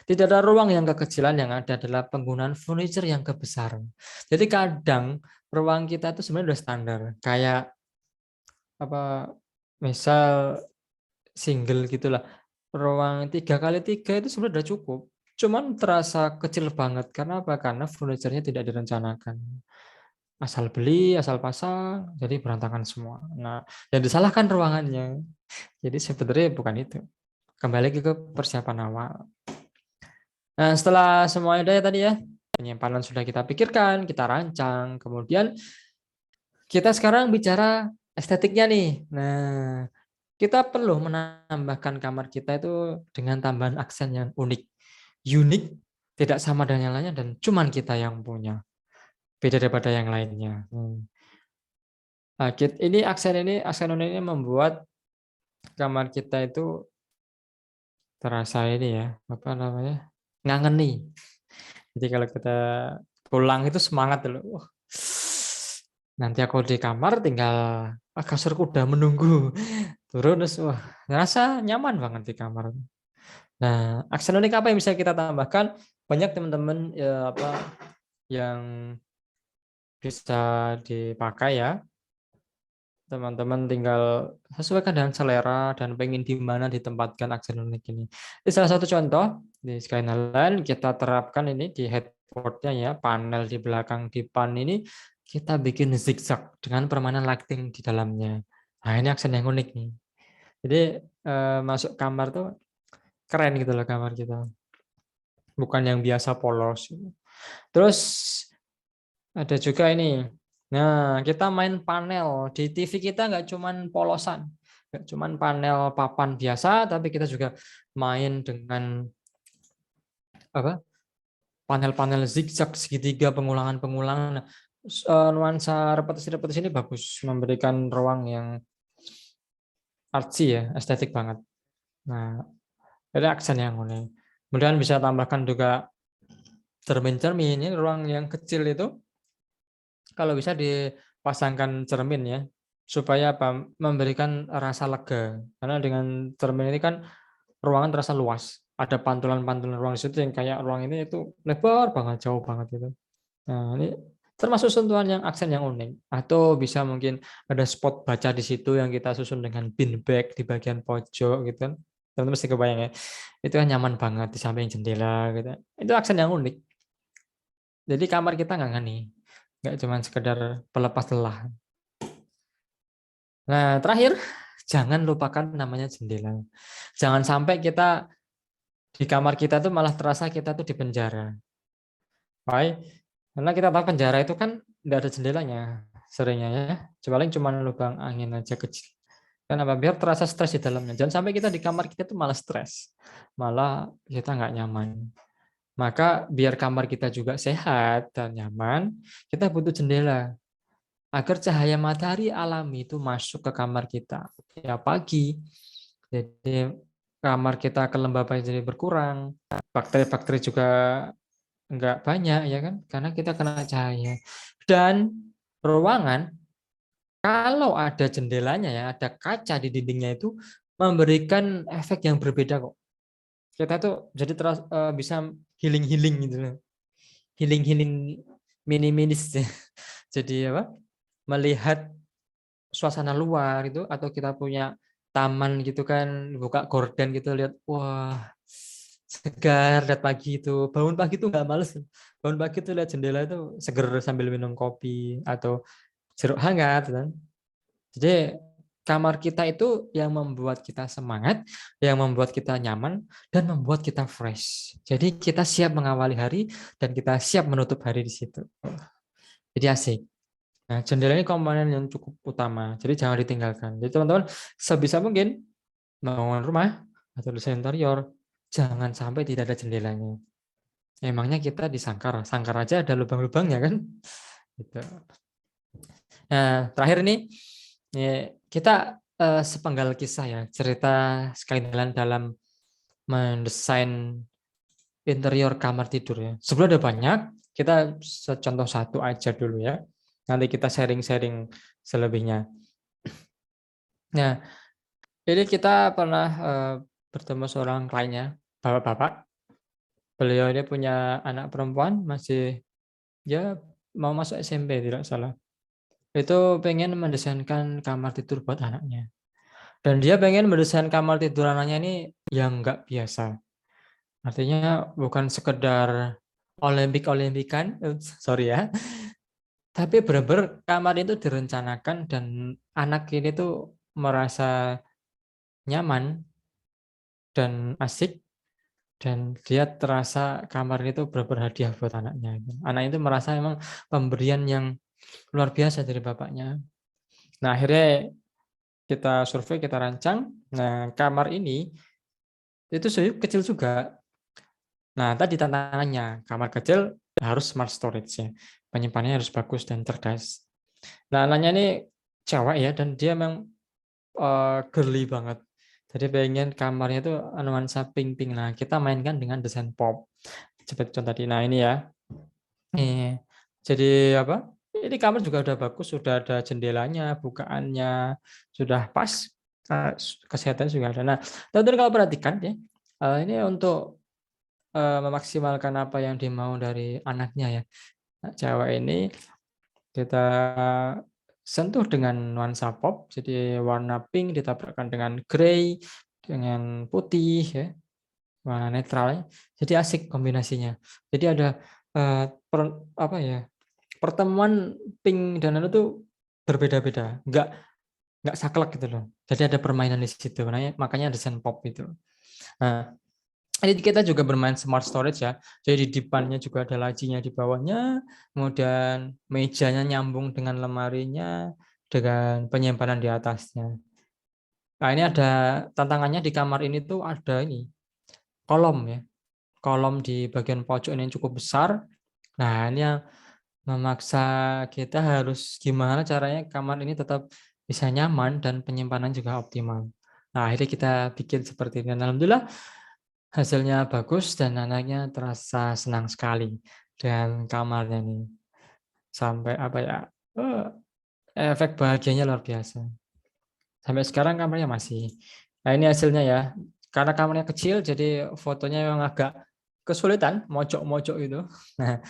Speaker 2: Tidak ada ruang yang kekecilan, yang ada adalah penggunaan furniture yang kebesaran. Jadi kadang ruang kita itu sebenarnya udah standar, kayak misal single gitulah, ruang 3x3 itu sebenarnya udah cukup, cuman terasa kecil banget. Karena apa? Karena furniturnya tidak direncanakan, asal beli, asal pasang, jadi berantakan semua. Nah, yang disalahkan ruangannya. Jadi sebenarnya bukan itu, kembali ke persiapan awal. Nah, setelah semuanya udah ya tadi ya, penyimpanan sudah kita pikirkan, kita rancang, kemudian kita sekarang bicara estetiknya nih. Nah, kita perlu menambahkan kamar kita itu dengan tambahan aksen yang unik. Unik, tidak sama dengan yang lainnya, dan cuman kita yang punya. beda daripada yang lainnya. Nah, ini aksen unik ini membuat kamar kita itu terasa ini ya, apa namanya, ngangeni. Jadi kalau kita pulang itu semangat dulu. Wah, nanti aku di kamar tinggal kasurku udah menunggu. Turun terus wah, ngerasa nyaman banget di kamar. Nah, aksen unik apa yang bisa kita tambahkan? Banyak teman-teman ya, apa yang bisa dipakai ya. Teman-teman tinggal sesuaikan dengan selera dan pengen di mana ditempatkan aksen unik ini. Ini salah satu contoh di Skyline kita terapkan ini di headboard-nya ya, panel di belakang dipan ini kita bikin zigzag dengan permainan lighting di dalamnya. Nah, ini aksen yang unik nih. Jadi masuk kamar tuh keren gitu loh kamar kita. Bukan yang biasa polos. Terus ada juga ini. Nah, kita main panel. Di TV kita nggak cuman polosan. Nggak cuman panel papan biasa, tapi kita juga main dengan apa? Panel-panel zigzag, segitiga, pengulangan-pengulangan. Nah, nuansa repetisi-repetisi ini bagus, memberikan ruang yang artsy ya, estetik banget. Nah, ini aksen yang unik. Kemudian bisa tambahkan juga cermin-cermin. Ini ruang yang kecil itu kalau bisa dipasangkan cermin ya, supaya apa? Memberikan rasa lega. Karena dengan cermin ini kan ruangan terasa luas. Ada pantulan-pantulan ruang di situ yang kayak ruang ini itu lebar banget, jauh banget itu. Nah, ini termasuk sentuhan yang aksen yang unik. Atau bisa mungkin ada spot baca di situ yang kita susun dengan bin bag di bagian pojok gitu kan. Teman-teman mesti kebayang ya. Itu kan nyaman banget di samping jendela gitu. Itu aksen yang unik. Jadi kamar kita nggak cuma sekedar pelepas lelah. Nah, terakhir, jangan lupakan namanya jendela. Jangan sampai kita di kamar kita tuh malah terasa kita tuh di penjara. Why? Karena kita tahu penjara itu kan nggak ada jendelanya seringnya ya. Paling cuma lubang angin aja kecil. Kenapa? Biar terasa stres di dalamnya. Jangan sampai kita di kamar kita tuh malah stres. Malah kita nggak nyaman. Maka biar kamar kita juga sehat dan nyaman, kita butuh jendela. Agar cahaya matahari alami itu masuk ke kamar kita ya pagi. Jadi kamar kita kelembabannya jadi berkurang, bakteri-bakteri juga enggak banyak ya kan, karena kita kena cahaya. Dan ruangan kalau ada jendelanya ya, ada kaca di dindingnya itu memberikan efek yang berbeda kok. Kita tuh jadi bisa healing-healing gitu loh. Healing-healing mini-minis. Jadi apa? Melihat suasana luar itu atau kita punya taman gitu kan, buka gorden gitu lihat wah segar, lihat pagi itu bangun pagi itu nggak males, bangun pagi itu lihat jendela itu seger sambil minum kopi atau jeruk hangat kan. Jadi kamar kita itu yang membuat kita semangat, yang membuat kita nyaman dan membuat kita fresh. Jadi kita siap mengawali hari dan kita siap menutup hari di situ. Jadi asik. Nah, jendela ini komponen yang cukup utama, jadi jangan ditinggalkan. Jadi teman-teman sebisa mungkin bangun rumah atau desain interior, jangan sampai tidak ada jendelanya. Emangnya kita disangkar, sangkar aja ada lubang-lubangnya kan? Gitu. Nah, terakhir nih kita sepenggal kisah ya, cerita Skyline dalam mendesain interior kamar tidur ya. Sebenarnya ada banyak, kita contoh satu aja dulu ya. Nanti kita sharing-sharing selebihnya. Nah, jadi kita pernah bertemu seorang kliennya, bapak-bapak. Beliau ini punya anak perempuan, masih ya mau masuk SMP tidak salah. Itu pengen mendesainkan kamar tidur buat anaknya. Dan dia pengen mendesain kamar tidur anaknya ini yang nggak biasa. Artinya bukan sekedar olimpik-olimpikan, sorry ya. Tapi benar-benar kamar itu direncanakan dan anak ini tuh merasa nyaman dan asik dan dia terasa kamar itu benar-benar hadiah buat anaknya. Anak itu merasa memang pemberian yang luar biasa dari bapaknya. Nah, akhirnya kita survei, kita rancang. Nah, kamar ini itu kecil juga. Nah, tadi tantangannya, kamar kecil harus smart storage ya. Penyimpanannya harus bagus dan cerdas. Nah, anaknya ini cewek ya, dan dia memang girly banget. Jadi pengen kamarnya itu nuansa pink-pink. Nah, kita mainkan dengan desain pop. Seperti contoh tadi. Nah, ini ya. Nih. Jadi apa? Ini kamar juga udah bagus, sudah ada jendelanya, bukaannya sudah pas, kesehatan juga ada. Nah, teman-teman kalau perhatikan ya, ini untuk memaksimalkan apa yang dimau dari anaknya ya. Nah, cewek ini kita sentuh dengan nuansa pop, jadi warna pink ditabrakkan dengan grey, dengan putih ya, warna netral. Jadi asik kombinasinya. Jadi ada apa ya, pertemuan pink dan itu tuh berbeda-beda, nggak saklek gitu loh. Jadi ada permainan di situ, makanya desain pop itu. Nah, ini kita juga bermain smart storage ya. Jadi di depannya juga ada lacinya di bawahnya, kemudian mejanya nyambung dengan lemarinya, dengan penyimpanan di atasnya. Nah, ini ada tantangannya di kamar ini tuh ada ini kolom ya. Kolom di bagian pojok ini cukup besar. Nah, ini yang memaksa kita harus gimana caranya kamar ini tetap bisa nyaman dan penyimpanan juga optimal. Nah, akhirnya kita bikin seperti ini. Alhamdulillah hasilnya bagus dan anaknya terasa senang sekali dengan kamarnya nih. Sampai apa ya? Efek bahagianya luar biasa. Sampai sekarang kamarnya masih. Nah, ini hasilnya ya. Karena kamarnya kecil jadi fotonya memang agak kesulitan, mojok-mojok itu. Nah,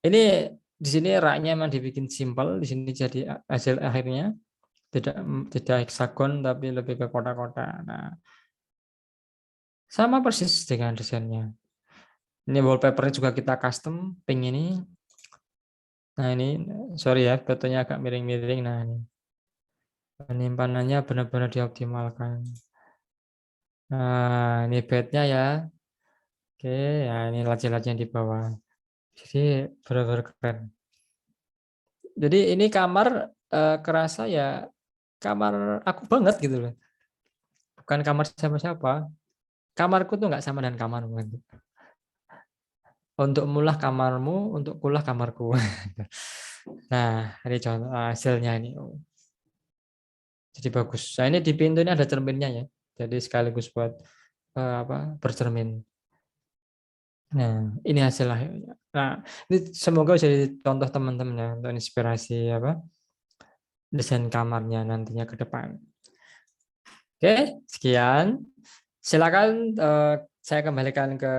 Speaker 2: ini di sini raknya memang dibikin simpel, di sini jadi hasil akhirnya tidak heksagon tapi lebih ke kotak-kotak. Nah, sama persis dengan desainnya. Ini wallpapernya juga kita custom, pink ini. Nah, ini sorry ya, fotonya agak miring-miring. Nah, ini penyimpanannya benar-benar dioptimalkan. Nah, ini bednya ya. Oke, ya ini laci-lacinya di bawah. Jadi benar-benar keren. Jadi ini kamar kerasa ya kamar aku banget gitu loh. Bukan kamar siapa-siapa. Kamarku tuh nggak sama dengan kamarmu. Untuk mulah kamarmu, untuk kulah kamarku. Nah, ini contoh hasilnya ini. Jadi bagus. Nah, ini di pintu ini ada cerminnya ya. Jadi sekaligus buat bercermin. Nah, ini hasil akhirnya. Nah, ini semoga jadi contoh teman-teman ya untuk inspirasi desain kamarnya nantinya ke depan. Oke, sekian. Silakan saya kembalikan ke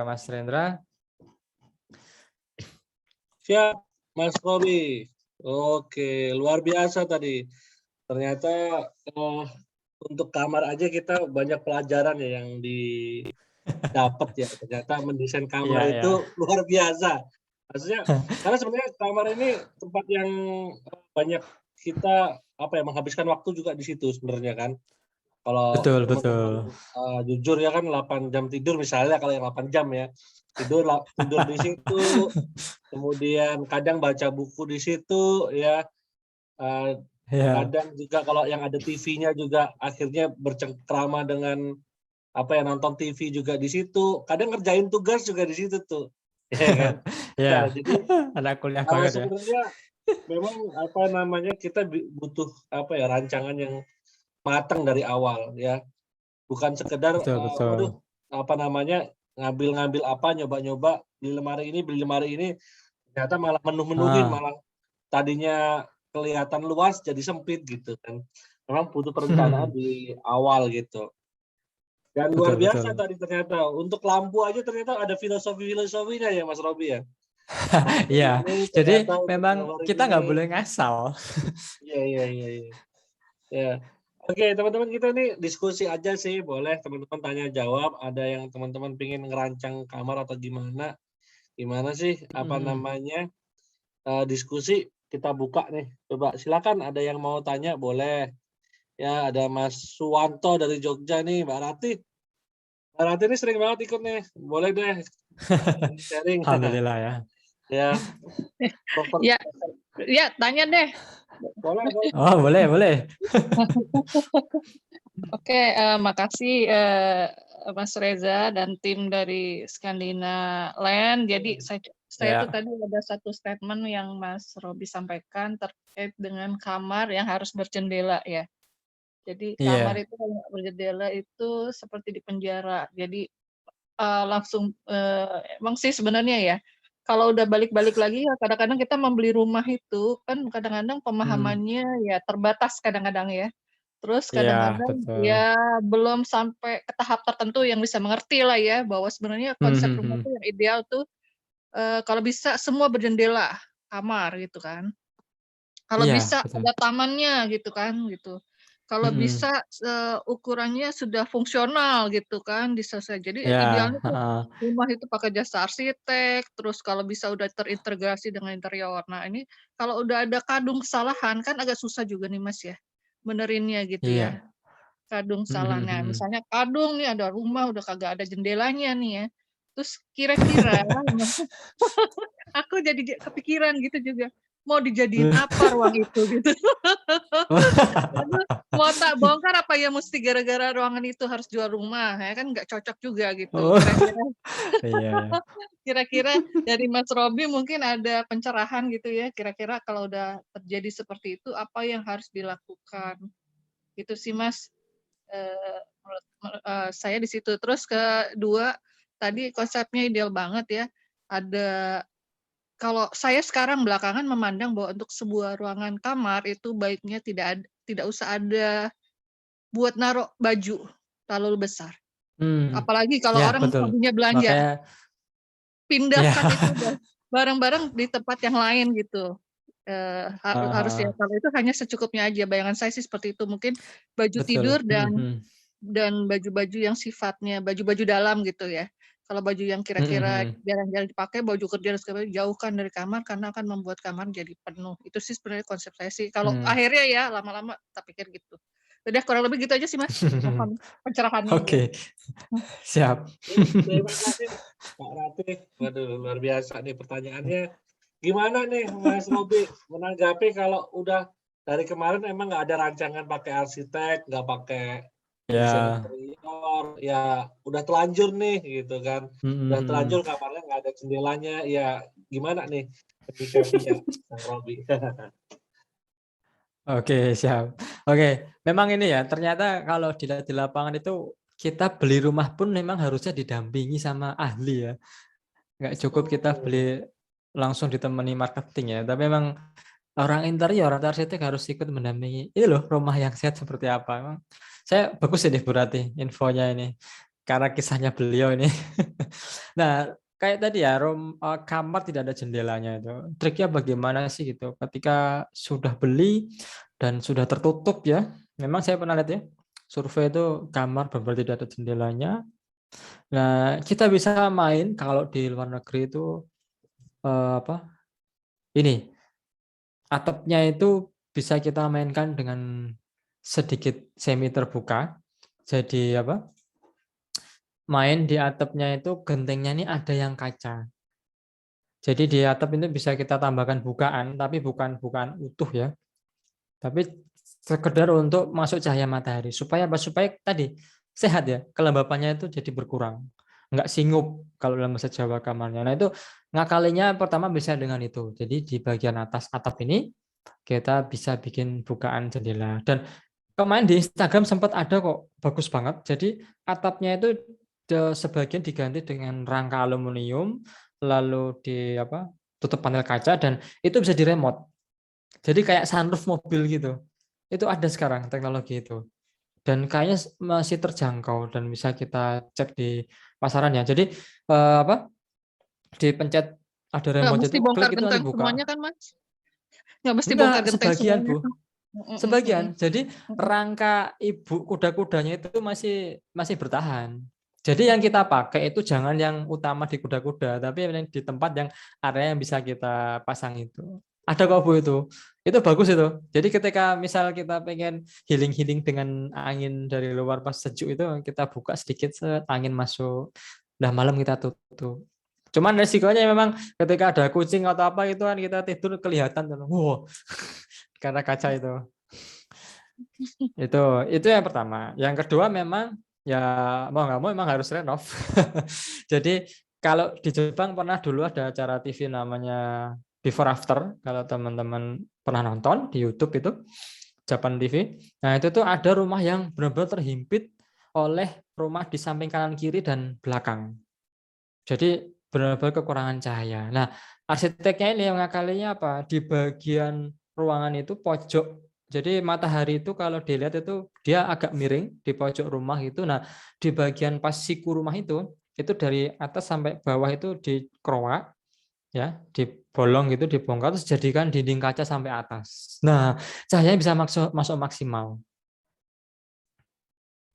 Speaker 2: Mas Rendra.
Speaker 1: Siap, Mas Robi. Oke, luar biasa tadi. Ternyata untuk kamar aja kita banyak pelajaran ya yang didapat ya. Ternyata mendesain kamar
Speaker 2: Iya,
Speaker 1: itu
Speaker 2: ya.
Speaker 1: luar biasa. Maksudnya karena sebenarnya kamar ini tempat yang banyak kita menghabiskan waktu juga di situ sebenarnya kan. Kalau
Speaker 2: Betul,
Speaker 1: teman-teman
Speaker 2: betul.
Speaker 1: jujur ya kan 8 jam tidur misalnya, kalau yang 8 jam ya. Tidur di situ, kemudian kadang baca buku di situ ya.
Speaker 2: Ya.
Speaker 1: Kadang juga kalau yang ada TV-nya juga akhirnya bercengkrama dengan nonton TV juga di situ. Kadang ngerjain tugas juga di situ tuh. Ya kan? Nah,
Speaker 2: Ya.
Speaker 1: jadi
Speaker 2: Anak kuliah banget ya.
Speaker 1: sebenarnya memang kita butuh rancangan yang matang dari awal ya. Bukan sekedar
Speaker 2: Betul, betul.
Speaker 1: ngambil-ngambil nyoba-nyoba beli lemari ini ternyata malah menuhin,
Speaker 2: Ah.
Speaker 1: malah tadinya kelihatan luas jadi sempit gitu kan. Memang butuh perencanaan di awal gitu. Dan luar
Speaker 2: Betul,
Speaker 1: biasa
Speaker 2: betul.
Speaker 1: tadi ternyata untuk lampu aja ternyata ada filosofinya ya Mas Robi ya. Lampu
Speaker 2: Iya,
Speaker 1: ini
Speaker 2: jadi
Speaker 1: ternyata untuk
Speaker 2: memang
Speaker 1: ngeluarin
Speaker 2: kita nggak
Speaker 1: ini.
Speaker 2: boleh ngasal.
Speaker 1: Iya iya iya iya. Ya. Oke, teman-teman kita ini diskusi aja sih, boleh teman-teman tanya jawab, ada yang teman-teman pengen ngerancang kamar atau gimana. Gimana sih diskusi kita buka nih. Coba silakan ada yang mau tanya boleh. Ya, ada Mas Suwanto dari Jogja nih, Mbak Rati. Mbak Rati ini sering banget ikut nih. Boleh deh sharing.
Speaker 2: Alhamdulillah ya.
Speaker 1: Ya,
Speaker 3: Ya, ya tanya deh.
Speaker 1: boleh, boleh.
Speaker 2: Oh, boleh, boleh.
Speaker 3: Oke, makasih Mas Reza dan tim dari Skandina Land. Jadi saya Saya tuh
Speaker 2: Ya.
Speaker 3: tadi ada satu statement yang Mas Robi sampaikan terkait dengan kamar yang harus berjendela ya. Jadi kamar
Speaker 2: Iya.
Speaker 3: itu kalau nggak berjendela itu seperti di penjara. Jadi langsung emang sih sebenarnya ya, kalau udah balik-balik lagi ya kadang-kadang kita membeli rumah itu kan kadang-kadang
Speaker 2: Hmm.
Speaker 3: pemahamannya ya terbatas kadang-kadang ya. Terus
Speaker 2: Iya,
Speaker 3: kadang-kadang
Speaker 2: betul.
Speaker 3: ya belum sampai ke tahap tertentu yang bisa mengerti lah ya, bahwa sebenarnya
Speaker 2: Hmm,
Speaker 3: konsep
Speaker 2: hmm,
Speaker 3: rumah
Speaker 2: hmm.
Speaker 3: tuh yang ideal tuh, kalau bisa semua berjendela, kamar gitu kan. Kalau
Speaker 2: Iya,
Speaker 3: bisa
Speaker 2: betul.
Speaker 3: ada tamannya gitu kan, gitu. Kalau
Speaker 2: Hmm.
Speaker 3: bisa, ukurannya sudah fungsional gitu kan, jadi
Speaker 2: Ya,
Speaker 3: idealnya tuh
Speaker 2: heeh.
Speaker 3: rumah itu pakai jasa arsitek, terus kalau bisa udah terintegrasi dengan interior. Nah ini kalau udah ada kadung kesalahan kan agak susah juga nih Mas ya, benerinnya gitu ya,
Speaker 2: Iya.
Speaker 3: kadung
Speaker 2: Hmm, hmm,
Speaker 3: kesalahannya.
Speaker 2: hmm.
Speaker 3: Misalnya kadung nih ada rumah udah kagak ada jendelanya nih ya, terus kira-kira aku jadi kepikiran gitu juga, mau dijadiin apa ruang itu gitu. Aduh, mau tak bongkar apa ya mesti gara-gara ruangan itu harus jual rumah, ya kan nggak cocok juga gitu.
Speaker 2: Oh,
Speaker 3: Kira-kira
Speaker 2: iya, iya.
Speaker 3: kira-kira dari Mas Robi mungkin ada pencerahan gitu ya, kira-kira kalau udah terjadi seperti itu apa yang harus dilakukan? Gitu sih Mas, saya di situ. Terus kedua, tadi konsepnya ideal banget ya, ada kalau saya sekarang belakangan memandang bahwa untuk sebuah ruangan kamar itu baiknya tidak usah ada buat naruh baju terlalu besar.
Speaker 2: Hmm.
Speaker 3: Apalagi kalau
Speaker 2: Ya,
Speaker 3: orang
Speaker 2: betul.
Speaker 3: hobinya belanja,
Speaker 2: Makanya, ya.
Speaker 3: pindahkan itu barang-barang di tempat yang lain gitu. Harus ya,
Speaker 2: Heeh,
Speaker 3: kalau itu hanya secukupnya aja, bayangan saya sih seperti itu. Mungkin baju tidur
Speaker 2: betul. Hmm,
Speaker 3: dan
Speaker 2: hmm.
Speaker 3: baju-baju yang sifatnya baju-baju dalam gitu ya. Kalau baju yang
Speaker 2: Hmm, hmm,
Speaker 3: kira-kira
Speaker 2: hmm.
Speaker 3: jarang-jarang dipakai, baju kerja dan segala macam, jauhkan dari kamar karena akan membuat kamar jadi penuh. Itu sih sebenarnya konsep saya sih. Kalau
Speaker 2: Hmm.
Speaker 3: akhirnya ya lama-lama tak pikir gitu. Udah kurang lebih gitu aja sih Mas, mohon pencerahannya aja.
Speaker 2: Oke, siap.
Speaker 1: Terima kasih Pak Ratih. Waduh, luar biasa nih pertanyaannya. Gimana nih Mas Robi menanggapi kalau udah dari kemarin emang nggak ada rancangan pakai arsitek, nggak pakai desain
Speaker 2: Ya.
Speaker 1: interior, ya udah telanjur nih gitu kan.
Speaker 2: Hmm, hmm,
Speaker 1: Udah
Speaker 2: hmm.
Speaker 1: telanjur kamarnya nggak ada jendelanya, ya gimana nih menyikapinya Bang Robi?
Speaker 2: Oke, siap. Oke, memang ini ya, ternyata kalau dilihat di lapangan itu kita beli rumah pun memang harusnya didampingi sama ahli ya. Nggak cukup kita
Speaker 1: Hmm.
Speaker 2: beli langsung ditemani marketing ya, tapi memang orang interior atau arsitek harus ikut mendampingi. Ini loh rumah yang sehat seperti apa. Emang saya bagus ini Bu Rati infonya ini karena kisahnya beliau ini. Nah, kayak tadi ya, kamar tidak ada jendelanya itu. Triknya bagaimana sih gitu? Ketika sudah beli dan sudah tertutup ya, memang saya pernah lihat ya, survei itu kamar benar tidak ada jendelanya. Nah, kita bisa main kalau di luar negeri itu apa? Ini atapnya itu bisa kita mainkan dengan sedikit semi terbuka. Jadi apa? Main di atapnya itu gentengnya ini ada yang kaca. Jadi di atap ini bisa kita tambahkan bukaan, tapi bukan bukaan utuh ya. Tapi sekedar untuk masuk cahaya matahari supaya apa? Supaya tadi sehat ya, kelembapannya itu jadi berkurang, nggak singup kalau dalam bahasa Jawa kamarnya. Nah itu ngakalinya pertama bisa dengan itu. Jadi di bagian atas atap ini kita bisa bikin bukaan jendela. Dan kemarin di Instagram sempat ada kok, bagus banget. Jadi atapnya itu sebagian diganti dengan rangka aluminium, lalu di apa? Tutup panel kaca dan itu bisa diremote. Jadi kayak sunroof mobil gitu. Itu ada sekarang teknologi itu. Dan kayaknya masih terjangkau dan bisa kita cek di pasaran ya. Jadi apa? Dipencet ada
Speaker 3: Nggak
Speaker 2: remote
Speaker 3: mesti
Speaker 2: itu,
Speaker 3: bongkar
Speaker 2: klik itu nanti
Speaker 3: genteng semuanya
Speaker 2: buka.
Speaker 3: kan Mas? Nggak mesti bongkar
Speaker 2: Enggak,
Speaker 3: genteng
Speaker 2: sebagian,
Speaker 3: semuanya.
Speaker 2: Bu.
Speaker 3: Mhm mhm
Speaker 2: Sebagian. Jadi
Speaker 3: mhm.
Speaker 2: rangka ibu kuda-kudanya itu masih masih bertahan. Jadi yang kita pakai itu jangan yang utama di kuda-kuda, tapi yang di tempat yang area yang bisa kita pasang itu. Ada kok Bu itu. Itu bagus itu. Jadi ketika misal kita pengen healing-healing dengan angin dari luar pas sejuk itu, kita buka sedikit, angin masuk. Udah malam kita tutup. Cuman resikonya memang ketika ada kucing atau apa itu kan kita tidur kelihatan. Wow, karena kaca itu. Itu yang pertama. Yang kedua memang ya mau nggak mau memang harus renov. Jadi kalau di Jepang pernah dulu ada acara TV namanya Before After, kalau teman-teman pernah nonton di YouTube itu Japan TV. Nah, itu tuh ada rumah yang benar-benar terhimpit oleh rumah di samping kanan kiri dan belakang. Jadi benar-benar kekurangan cahaya. Nah, arsiteknya ini yang ngakalinya apa? Di bagian ruangan itu pojok. Jadi matahari itu kalau dilihat itu dia agak miring di pojok rumah itu. Nah, di bagian pas siku rumah itu dari atas sampai bawah itu dikeroak, ya, dibolong gitu, dibongkar, terus jadikan dinding kaca sampai atas. Nah, cahayanya bisa masuk maksimal.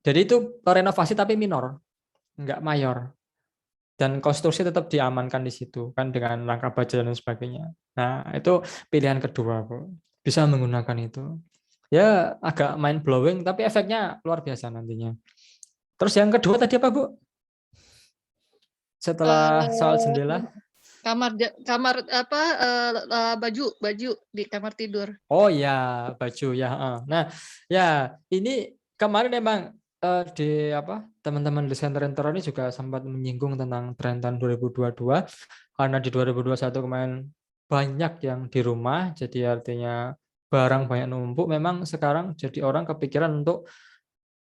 Speaker 2: Jadi itu renovasi tapi minor, enggak mayor. Dan konstruksi tetap diamankan di situ kan dengan rangka baja dan sebagainya. Nah, itu pilihan kedua, Bu. Bisa menggunakan itu. Ya, agak mind blowing tapi efeknya luar biasa nantinya. Terus yang kedua tadi apa, Bu? Setelah soal jendela?
Speaker 3: Kamar apa baju di kamar tidur.
Speaker 2: Oh ya, baju ya. Nah, ya ini kemarin memang di apa teman-teman desain interior ini juga sempat menyinggung tentang tren tahun 2022 karena di 2021 kemarin banyak yang di rumah, jadi artinya barang banyak numpuk. Memang sekarang jadi orang kepikiran untuk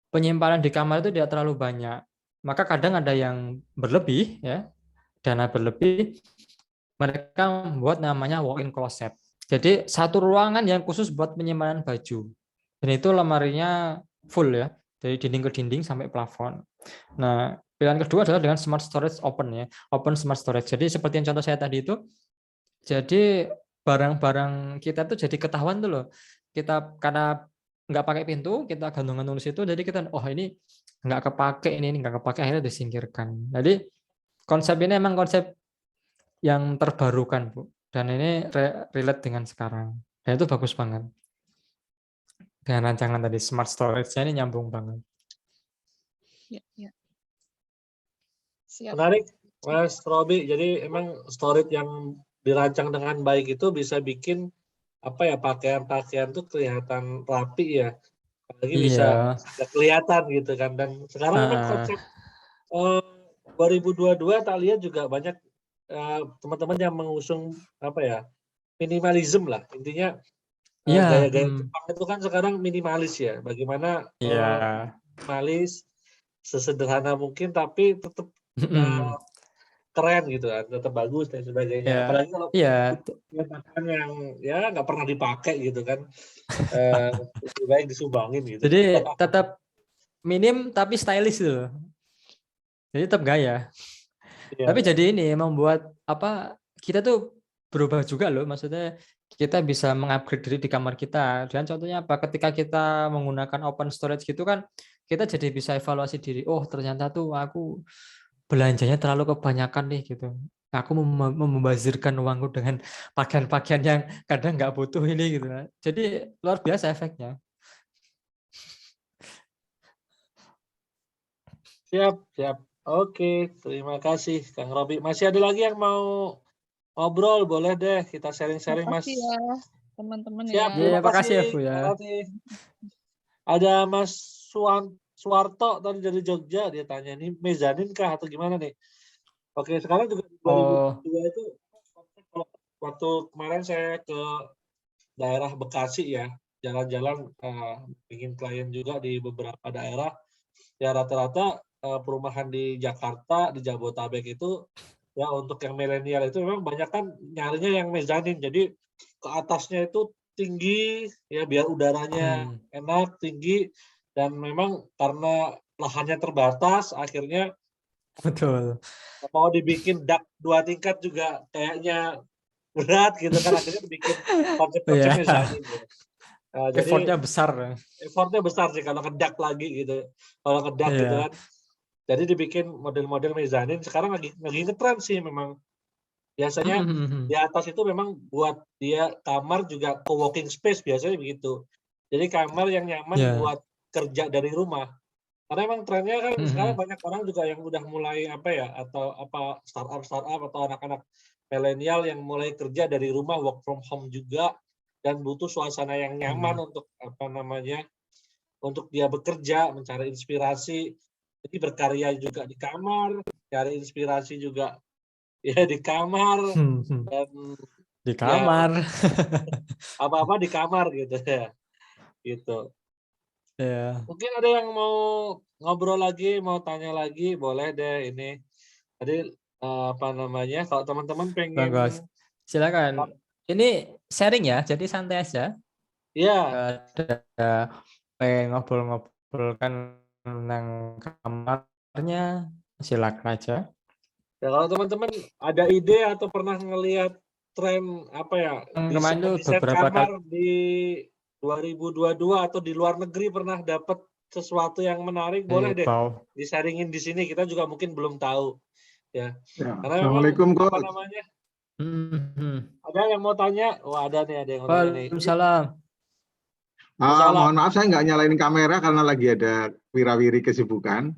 Speaker 2: penyimpanan di kamar itu tidak terlalu banyak. Maka kadang ada yang berlebih, ya, dana berlebih, mereka membuat namanya walk-in closet. Jadi satu ruangan yang khusus buat penyimpanan baju. Dan itu lemarinya full ya, dari dinding ke dinding sampai plafon. Nah, pilihan kedua adalah dengan smart storage open ya, open smart storage. Jadi seperti yang contoh saya tadi itu, jadi barang-barang kita tuh jadi ketahuan tuh loh. Kita karena nggak pakai pintu, kita gantung-gantung di situ, jadi kita ini nggak kepake, ini nggak kepake, akhirnya disingkirkan. Jadi konsep ini emang konsep yang terbarukan, Bu. Dan ini relate dengan sekarang. Dan itu bagus banget. Dengan rancangan tadi smart storage-nya ini nyambung banget.
Speaker 3: Ya. Siap.
Speaker 1: Menarik, Mas Robi. Jadi emang storage yang dirancang dengan baik itu bisa bikin pakaian-pakaian tuh kelihatan rapi ya. Apalagi bisa kelihatan gitu kan. Dan sekarang memang konsep 2022 tak lihat juga banyak teman-teman yang mengusung minimalism lah, intinya gaya-gaya Jepang itu kan sekarang minimalis ya, bagaimana minimalis sesederhana mungkin tapi tetap keren gitu kan, tetap bagus dan sebagainya. Apalagi kalau makan yang ya nggak pernah dipakai gitu kan, lebih baik disumbangin gitu.
Speaker 2: Jadi tetap minim tapi stylish gitu. Jadi tetap gaya. Tapi jadi ini membuat kita tuh berubah juga loh, maksudnya kita bisa mengupgrade diri di kamar kita. Dan contohnya apa? Ketika kita menggunakan open storage gitu kan, kita jadi bisa evaluasi diri. Oh, ternyata tuh aku belanjanya terlalu kebanyakan nih gitu. Aku membazirkan uangku dengan pakaian-pakaian yang kadang nggak butuh ini gitu. Jadi luar biasa efeknya.
Speaker 1: Siap. Oke, terima kasih Kang Robi. Masih ada lagi yang mau ngobrol, boleh deh kita sharing-sharing, Mas.
Speaker 3: Terima kasih ya teman-teman ya.
Speaker 1: Siap, terima kasih
Speaker 2: ya, Bu ya.
Speaker 1: Ada Mas Suwarto tadi dari Jogja, dia tanya ini mezanin kah atau gimana nih? Oke, sekarang juga di 2022 itu waktu kemarin saya ke daerah Bekasi ya, jalan-jalan bikin klien juga di beberapa daerah. Ya rata-rata perumahan di Jakarta, di Jabodetabek itu ya untuk yang milenial itu memang banyak kan nyarinya yang mezanin. Jadi ke atasnya itu tinggi ya biar udaranya enak, tinggi, dan memang karena lahannya terbatas akhirnya
Speaker 2: betul.
Speaker 1: Mau dibikin dak 2 tingkat juga kayaknya berat gitu kan, akhirnya dibikin konsep-konsep mezanin gitu. Jadi effortnya besar sih kalau ngedak lagi gitu. Kalau ngedak gitu kan. Jadi dibikin model-model mezanin. Sekarang lagi ngetren sih memang. Biasanya di atas itu memang buat dia kamar juga co-working space biasanya begitu. Jadi kamar yang nyaman buat kerja dari rumah. Karena memang trennya kan sekarang banyak orang juga yang udah mulai startup atau anak-anak milenial yang mulai kerja dari rumah, work from home juga, dan butuh suasana yang nyaman untuk untuk dia bekerja, mencari inspirasi. Jadi berkarya juga di kamar, cari inspirasi juga ya di kamar dan
Speaker 2: Di
Speaker 1: ya
Speaker 2: kamar.
Speaker 1: apa-apa di kamar gitu ya. Gitu.
Speaker 2: Ya.
Speaker 1: Mungkin ada yang mau ngobrol lagi, mau tanya lagi, boleh deh ini. Tadi apa namanya? Kalau teman-teman pengen
Speaker 2: Monggo. Silakan. Ini sharing ya, jadi santai aja.
Speaker 1: ya,
Speaker 2: Ada pengen ngobrol-ngobrol kan tentang kamarnya, silakan aja.
Speaker 1: ya kalau teman-teman ada ide atau pernah ngelihat tren apa ya,
Speaker 2: Kemarin tuh
Speaker 1: desain
Speaker 2: beberapa kali.
Speaker 1: kamar di 2022 atau di luar negeri pernah dapat sesuatu yang menarik, boleh deh
Speaker 2: Wow.
Speaker 1: disaringin di sini. Kita juga mungkin belum tahu ya.
Speaker 4: Ya,
Speaker 1: Karena memang
Speaker 4: Assalamualaikum
Speaker 1: apa
Speaker 4: Coach.
Speaker 1: namanya?
Speaker 2: Hmm.
Speaker 1: Ada yang mau tanya? Wah, ada nih, ada yang mau tanya nih.
Speaker 2: Waalaikumsalam.
Speaker 4: Mohon maaf saya nggak nyalain kamera karena lagi ada wirawiri kesibukan.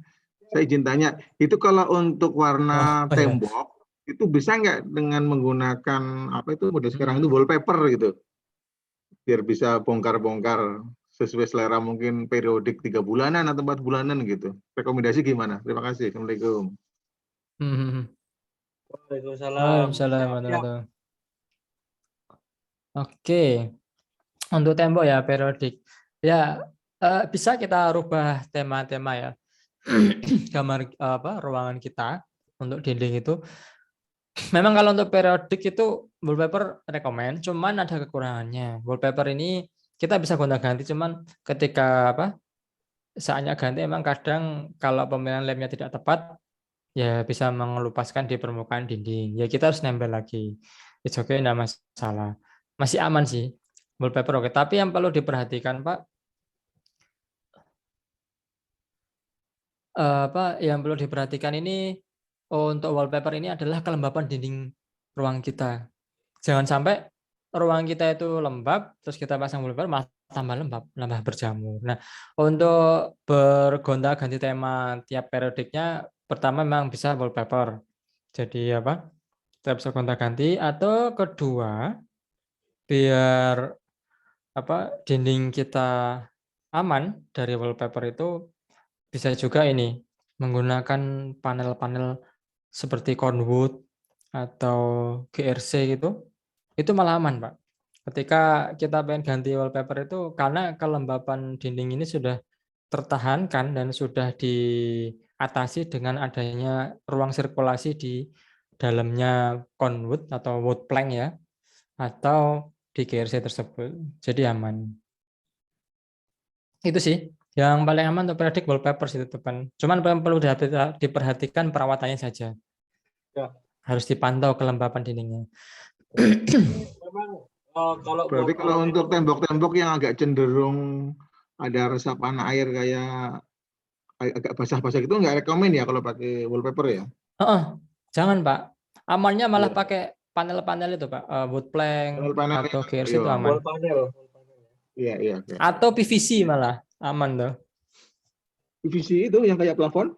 Speaker 4: Saya izin tanya, itu kalau untuk warna
Speaker 2: Oh, ya.
Speaker 4: tembok itu bisa nggak dengan menggunakan apa itu model sekarang itu wallpaper gitu, biar bisa bongkar-bongkar sesuai selera, mungkin periodik 3 bulanan atau 4 bulanan gitu. Rekomendasi gimana? Terima kasih. Assalamualaikum.
Speaker 1: Waalaikumsalam.
Speaker 2: Waalaikumsalam.
Speaker 1: Siap.
Speaker 2: Oke, untuk tembok ya periodik. Ya bisa kita rubah tema-tema ya. Kamar ruangan kita untuk dinding itu. Memang kalau untuk periodik itu wallpaper rekomend, cuman ada kekurangannya. Wallpaper ini kita bisa gonta-ganti, cuman ketika saatnya ganti emang kadang kalau pemilihan lemnya tidak tepat ya bisa mengelupaskan di permukaan dinding. Ya kita harus nempel lagi. It's okay, enggak masalah. Masih aman sih wallpaper oke. Tapi yang perlu diperhatikan Pak, yang perlu diperhatikan ini untuk wallpaper ini adalah kelembapan dinding ruang kita. Jangan sampai ruang kita itu lembab, terus kita pasang wallpaper malah tambah lembab, tambah berjamur. Nah, untuk bergonta-ganti tema tiap periodiknya, pertama memang bisa wallpaper. Jadi kita bisa gonta-ganti. Atau kedua, biar dinding kita aman dari wallpaper itu bisa juga ini menggunakan panel-panel seperti Cornwood atau GRC gitu. Itu malah aman, Pak. Ketika kita pengen ganti wallpaper itu karena kelembapan dinding ini sudah tertahankan dan sudah diatasi dengan adanya ruang sirkulasi di dalamnya Cornwood atau wood plank ya, atau di GRC tersebut. Jadi aman. Itu sih yang paling aman untuk periodik wallpaper itu teman. Cuman perlu diperhatikan perawatannya saja.
Speaker 1: Ya.
Speaker 2: Harus dipantau kelembapan dindingnya.
Speaker 1: Memang kalau
Speaker 4: Berarti kalau untuk tembok-tembok yang agak cenderung ada resapan air kayak agak basah-basah gitu nggak rekomen ya kalau pakai wallpaper ya?
Speaker 2: Jangan Pak. Amannya malah pakai panel-panel itu Pak, wood plank
Speaker 4: Panel
Speaker 2: atau
Speaker 4: ya.
Speaker 2: GRC itu aman.
Speaker 4: Iya.
Speaker 2: Atau PVC malah aman tuh.
Speaker 4: PVC itu yang kayak plafon?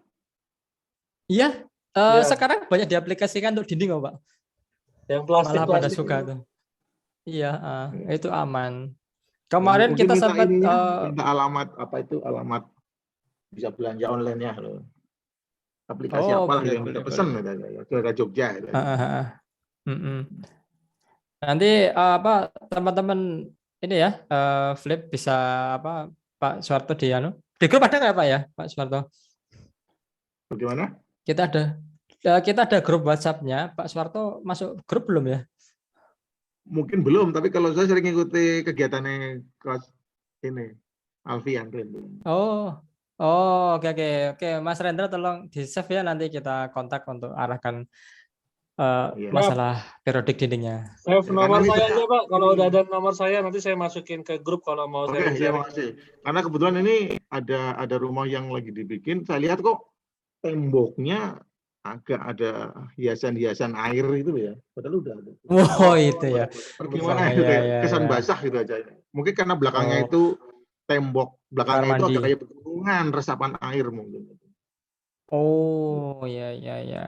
Speaker 2: Iya. Sekarang banyak diaplikasikan untuk dinding Pak.
Speaker 1: Yang plastik
Speaker 2: malah pada suka tuh. Iya, itu aman. Kemarin
Speaker 4: mungkin
Speaker 2: kita sempat
Speaker 4: minta alamat alamat bisa belanja online-nya loh. Aplikasi apalah yang bisa pesan ke Jogja.
Speaker 2: Nanti teman-teman ini ya Flip bisa Pak Suwarto di grup ada nggak Pak ya Pak Suwarto?
Speaker 4: Bagaimana?
Speaker 2: Kita ada grup WhatsApp-nya. Pak Suwarto masuk grup belum ya?
Speaker 4: Mungkin belum, tapi kalau saya sering ikuti kegiatannya Coach ini Alfian.
Speaker 2: Oke. Mas Rendra tolong di save ya, nanti kita kontak untuk arahkan masalah periodik dindingnya.
Speaker 1: Save nomor saya aja Pak. Kalau udah ada nomor saya nanti saya masukin ke grup kalau mau sharing.
Speaker 4: Terima kasih. Karena kebetulan ini ada rumah yang lagi dibikin. Saya lihat kok temboknya agak ada hiasan-hiasan air itu ya. Padahal udah ada.
Speaker 2: Itu ya.
Speaker 4: Gimana itu ya? Kesan basah gitu aja. Mungkin karena belakangnya itu tembok belakangnya itu agak kayak pegunungan, resapan air mungkin.
Speaker 2: Ya.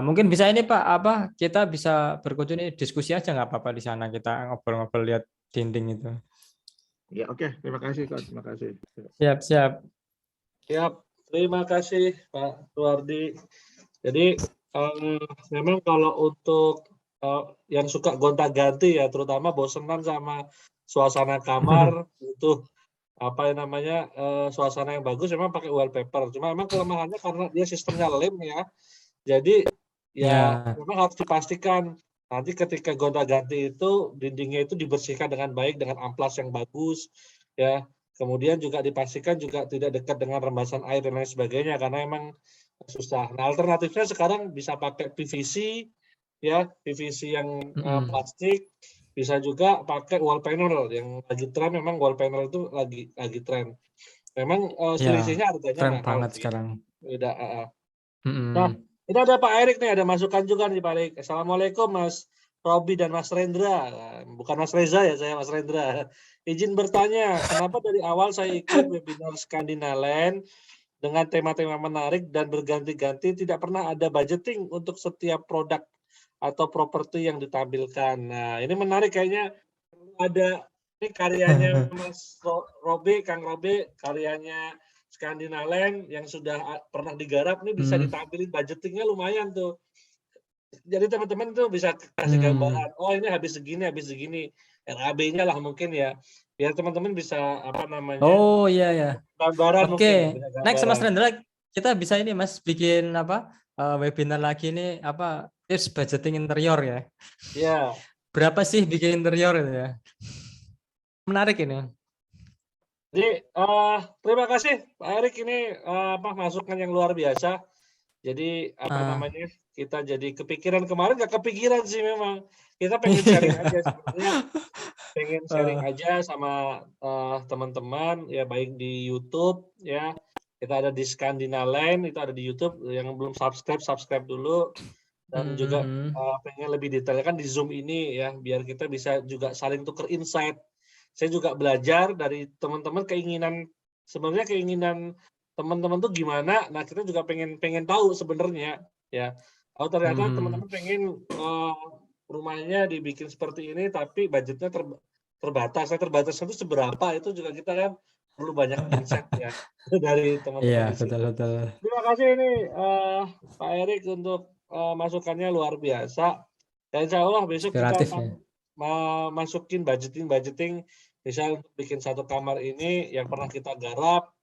Speaker 2: Mungkin bisa ini Pak, kita bisa berkunjung diskusi aja nggak apa-apa di sana, kita ngobrol-ngobrol lihat dinding itu.
Speaker 4: Ya oke. Terima kasih Coach. Terima kasih.
Speaker 2: Siap.
Speaker 1: Terima kasih Pak Suwardi. Jadi Memang kalau untuk yang suka gonta-ganti ya, terutama bosenan sama suasana kamar itu apa yang namanya suasana yang bagus, memang pakai wallpaper. Cuma memang kelemahannya karena dia sistemnya lem ya, jadi ya
Speaker 2: Ya,
Speaker 1: memang harus dipastikan nanti ketika gonta-ganti itu dindingnya itu dibersihkan dengan baik dengan amplas yang bagus ya. Kemudian juga dipastikan juga tidak dekat dengan rembesan air dan lain sebagainya karena emang susah. Nah, alternatifnya sekarang bisa pakai PVC ya, PVC yang plastik, bisa juga pakai wall panel yang lagi tren, memang wall panel itu lagi tren. Memang
Speaker 2: ya,
Speaker 1: selisihnya harganya
Speaker 2: keren
Speaker 1: mahal
Speaker 2: banget
Speaker 1: sih.
Speaker 2: sekarang.
Speaker 1: Beda, Nah,
Speaker 2: Mm-mm.
Speaker 1: ini ada Pak Erik nih, ada masukan juga nih Pak Erik. Assalamualaikum Mas Robi dan Mas Rendra. Bukan Mas Reza ya, saya Mas Rendra. Izin bertanya, kenapa dari awal saya ikut webinar Skandinaland dengan tema-tema menarik dan berganti-ganti, tidak pernah ada budgeting untuk setiap produk atau properti yang ditampilkan. Nah, ini menarik kayaknya ada ini karyanya Mas Robi, Kang Robi, karyanya Skandinaland yang sudah pernah digarap nih bisa ditampilin budgetingnya lumayan tuh. Jadi teman-teman tuh bisa kasih gambaran, oh ini habis segini, RAB-nya lah mungkin ya. Biar teman-teman bisa apa namanya?
Speaker 2: Oh iya ya.
Speaker 1: Gambaran mungkin ya,
Speaker 2: Oke.
Speaker 1: bisa
Speaker 2: Next Mas
Speaker 1: gambaran.
Speaker 2: Rendra, kita bisa ini Mas bikin apa webinar lagi nih apa tips budgeting interior ya.
Speaker 1: Ya.
Speaker 2: Berapa sih bikin interior itu ya? Menarik ini.
Speaker 1: Jadi terima kasih Pak Erik, ini apa masukan yang luar biasa. Jadi apa namanya, kita jadi kepikiran, kemarin nggak kepikiran sih memang. Kita pengen sharing aja sebenarnya, pengen sharing aja sama teman-teman ya, baik di YouTube ya. Kita ada di Skandinaland, itu ada di YouTube. Yang belum subscribe dulu. Dan juga pengen lebih detail kan di Zoom ini ya, biar kita bisa juga saling tukar insight. Saya juga belajar dari teman-teman, sebenarnya keinginan teman-teman tuh gimana. Nah, kita juga pengen tahu sebenarnya ya. Oh, ternyata teman-teman pengen rumahnya dibikin seperti ini tapi budgetnya terbatas. Nah, terbatasnya itu seberapa, itu juga kita kan perlu banyak insight ya dari teman-teman
Speaker 2: Iya,
Speaker 1: di sini.
Speaker 2: betul.
Speaker 1: Terima kasih ini Pak Erik untuk masukannya luar biasa. Dan insya Allah besok kita
Speaker 2: Inspiratif ya.
Speaker 1: akan masukin budgeting misal untuk bikin satu kamar ini yang pernah kita garap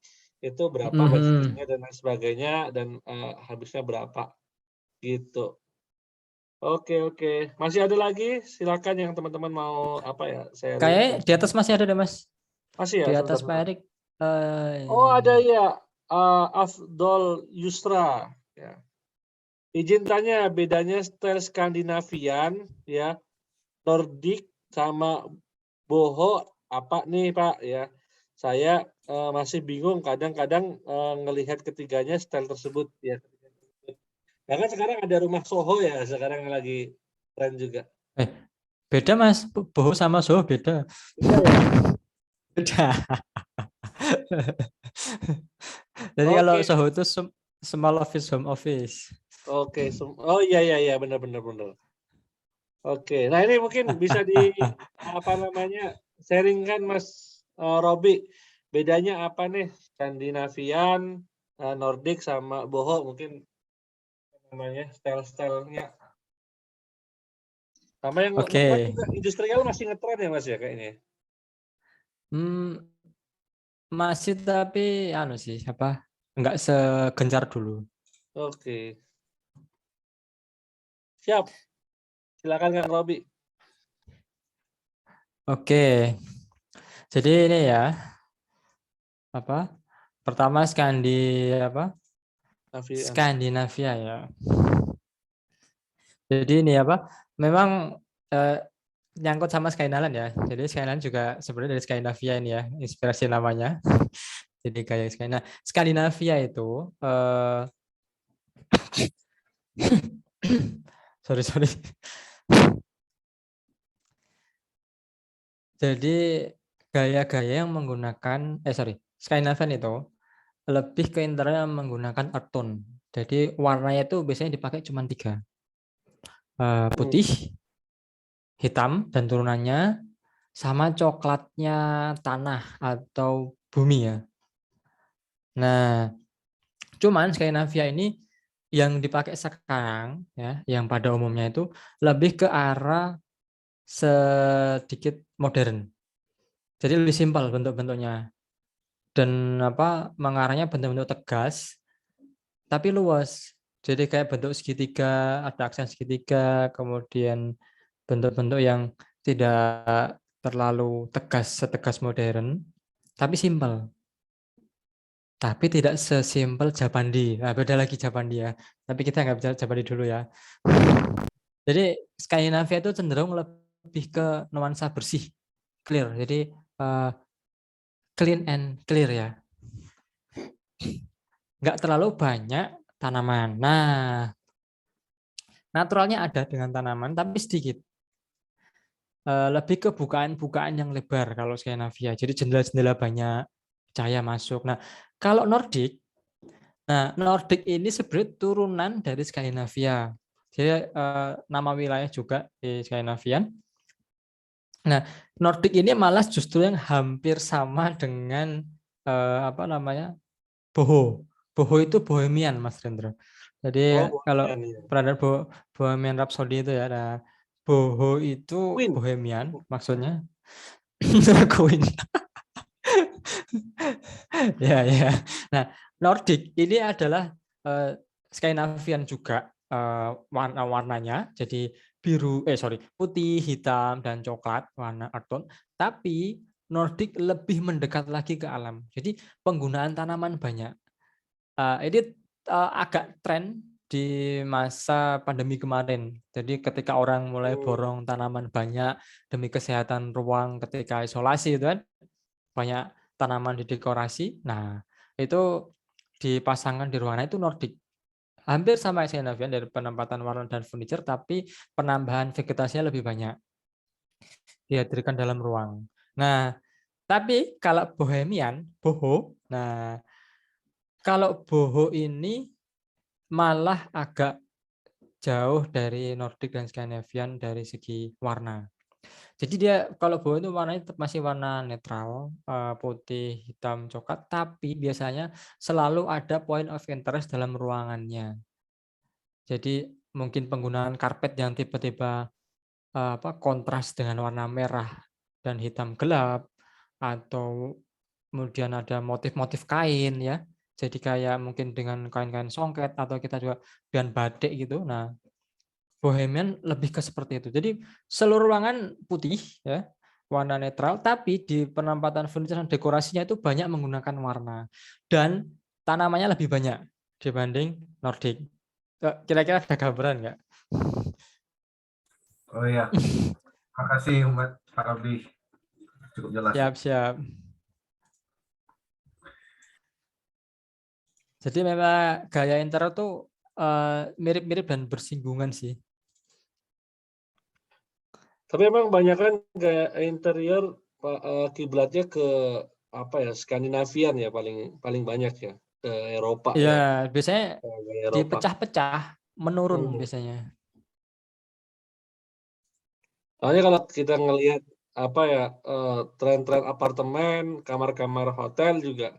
Speaker 1: itu berapa budgetingnya dan lain sebagainya, dan habisnya berapa gitu. Oke. Masih ada lagi? Silakan yang teman-teman mau apa ya sharing.
Speaker 2: Kayak di atas masih ada deh Mas.
Speaker 1: Masih ya,
Speaker 2: Di atas Pak
Speaker 1: sebentar.
Speaker 2: Erik.
Speaker 1: Oh, ada ya, Afdol Yusra ya. Izin tanya, bedanya style Skandinavian ya, Nordik sama boho apa nih Pak ya? Saya masih bingung, kadang-kadang ngelihat ketiganya style tersebut ya. Karena sekarang ada rumah Soho ya, sekarang yang lagi tren juga.
Speaker 2: Beda Mas, boho sama Soho beda.
Speaker 1: Beda ya?
Speaker 2: Beda. Jadi kalau
Speaker 1: Oke.
Speaker 2: Soho itu small office, home office.
Speaker 1: Oke. Oh iya, benar. Oke, nah ini mungkin bisa di apa namanya sharingkan Mas Robi, bedanya apa nih Skandinavian, Nordik sama boho, mungkin namanya style-stylenya. Sama yang kan juga industrial masih ngetren ya Mas ya kayaknya.
Speaker 2: Masih tapi sih apa? Enggak segencar dulu.
Speaker 1: Oke. Siap. Silakan Kang Robi.
Speaker 2: Oke. Jadi ini ya. Apa? Pertama Skandinavia ya. Jadi ini apa? Memang nyangkut sama Skynaland ya. Jadi Skynaland juga sebenarnya dari Skandinavia ini ya, inspirasi namanya. Jadi kayak Skandinavia itu sorry. Jadi gaya-gaya yang menggunakan Skandinavian itu lebih ke interior yang menggunakan earth tone. Jadi warnanya itu biasanya dipakai cuma 3. Putih, hitam dan turunannya, sama coklatnya tanah atau bumi ya. Nah, cuman Skandinavia ini yang dipakai sekarang ya, yang pada umumnya itu lebih ke arah sedikit modern. Jadi lebih simpel bentuk-bentuknya dan mengarahnya bentuk-bentuk tegas tapi luas. Jadi kayak bentuk segitiga, ada aksen segitiga, kemudian bentuk-bentuk yang tidak terlalu tegas, setegas modern, tapi simpel. Tapi tidak sesimpel Japandi. Nah, beda lagi Japandi ya. Tapi kita nggak bicara Japandi dulu ya. Jadi Skandinavia itu cenderung lebih ke nuansa bersih, clear. Jadi clean and clear ya. Nggak terlalu banyak tanaman. Nah, naturalnya ada dengan tanaman, tapi sedikit. Lebih ke bukaan-bukaan yang lebar kalau Skandinavia. Jadi jendela-jendela banyak, cahaya masuk. Nah, kalau Nordik, ini sebenarnya turunan dari Skandinavia. Jadi nama wilayah juga di Skandinavian. Nah, Nordik ini malah justru yang hampir sama dengan Boho. Boho itu Bohemian, Mas Rendra. Jadi kalau pernah Bohemian Rhapsody itu ya, nah, Boho itu
Speaker 1: Queen.
Speaker 2: Bohemian maksudnya. Queen. Ya, ya. Nah, Nordik ini adalah Skandinavian juga warna-warnanya. Jadi putih, hitam, dan coklat warna earth tone. Tapi Nordik lebih mendekat lagi ke alam. Jadi penggunaan tanaman banyak. Ini agak tren di masa pandemi kemarin. Jadi ketika orang mulai borong tanaman banyak demi kesehatan ruang ketika isolasi itu kan, banyak tanaman di dekorasi. Nah, itu dipasangkan di ruangan itu Nordik. Hampir sama Skandinavian dari penempatan warna dan furniture, tapi penambahan vegetasinya lebih banyak dihadirkan dalam ruang. Nah, tapi kalau Bohemian, Boho, kalau Boho ini malah agak jauh dari Nordik dan Skandinavian dari segi warna. Jadi dia kalau Boho itu warnanya tetap masih warna netral, putih, hitam, coklat, tapi biasanya selalu ada point of interest dalam ruangannya. Jadi mungkin penggunaan karpet yang tiba-tiba kontras dengan warna merah dan hitam gelap, atau kemudian ada motif-motif kain ya. Jadi kayak mungkin dengan kain-kain songket atau kita juga dengan batik gitu. Nah, Bohemian lebih ke seperti itu. Jadi seluruh ruangan putih ya, warna netral, tapi di penempatan furniture dan dekorasinya itu banyak menggunakan warna dan tanamannya lebih banyak dibanding Nordik. Kira-kira ada gambaran nggak?
Speaker 5: Oh iya, makasih Pak Abdi, cukup jelas.
Speaker 2: Siap. Jadi memang gaya interior tuh mirip-mirip dan bersinggungan sih.
Speaker 1: Tapi emang banyak kan gaya interior kiblatnya ke Skandinavian ya paling banyak ya, ke Eropa ya.
Speaker 2: Ya, biasanya
Speaker 1: Eropa.
Speaker 2: dipecah-pecah menurun biasanya.
Speaker 1: Soalnya kalau kita ngelihat tren-tren apartemen, kamar-kamar hotel juga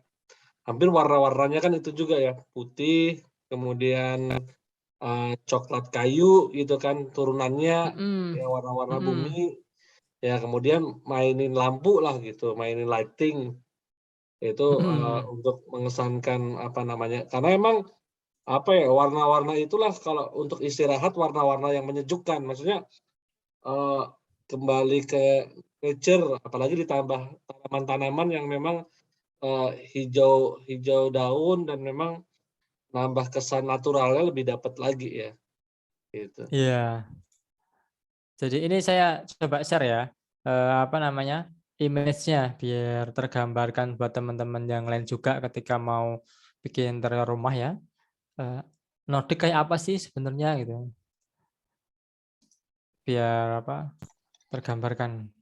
Speaker 1: hampir warna-warnanya kan itu juga ya, putih, kemudian coklat kayu gitu kan turunannya, ya warna-warna bumi, ya kemudian mainin lampu lah gitu, mainin lighting itu untuk mengesankan karena emang warna-warna itulah kalau untuk istirahat warna-warna yang menyejukkan, maksudnya kembali ke nature, apalagi ditambah tanaman-tanaman yang memang hijau daun dan memang nambah kesan naturalnya lebih dapat lagi ya. Gitu.
Speaker 2: Iya. Jadi ini saya coba share ya, image-nya biar tergambarkan buat teman-teman yang lain juga ketika mau bikin interior rumah ya. Nordik kayak apa sih sebenarnya gitu? Biar tergambarkan.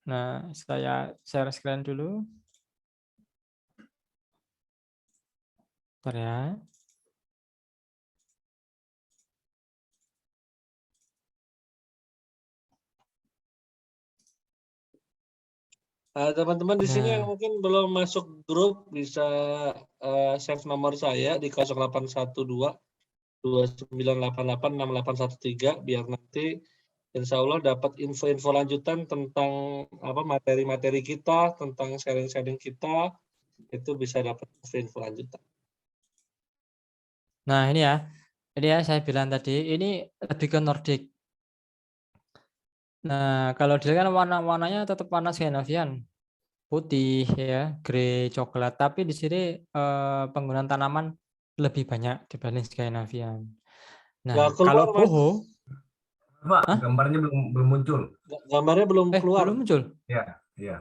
Speaker 2: Nah, saya share screen dulu. Bentar ya.
Speaker 1: Teman-teman di sini yang
Speaker 2: Nah,
Speaker 1: mungkin belum masuk grup bisa save nomor saya di 0812 2988 6813 biar nanti insya Allah dapat info-info lanjutan tentang apa materi-materi kita, tentang sharing-sharing kita, itu bisa dapat info lanjutan.
Speaker 2: nah ini ya saya bilang tadi ini lebih ke Nordic. Nah, kalau dia kan warna-warnanya tetap warna Scandinavian, putih ya, grey, coklat. Tapi di sini penggunaan tanaman lebih banyak dibanding Scandinavian.
Speaker 1: Nggak
Speaker 2: Nah,
Speaker 1: keluar,
Speaker 2: kalau
Speaker 1: Mas.
Speaker 2: boho,
Speaker 5: Pak,
Speaker 2: hah?
Speaker 5: gambarnya belum muncul.
Speaker 1: Gambarnya belum keluar.
Speaker 2: Belum muncul.
Speaker 5: Ya, iya.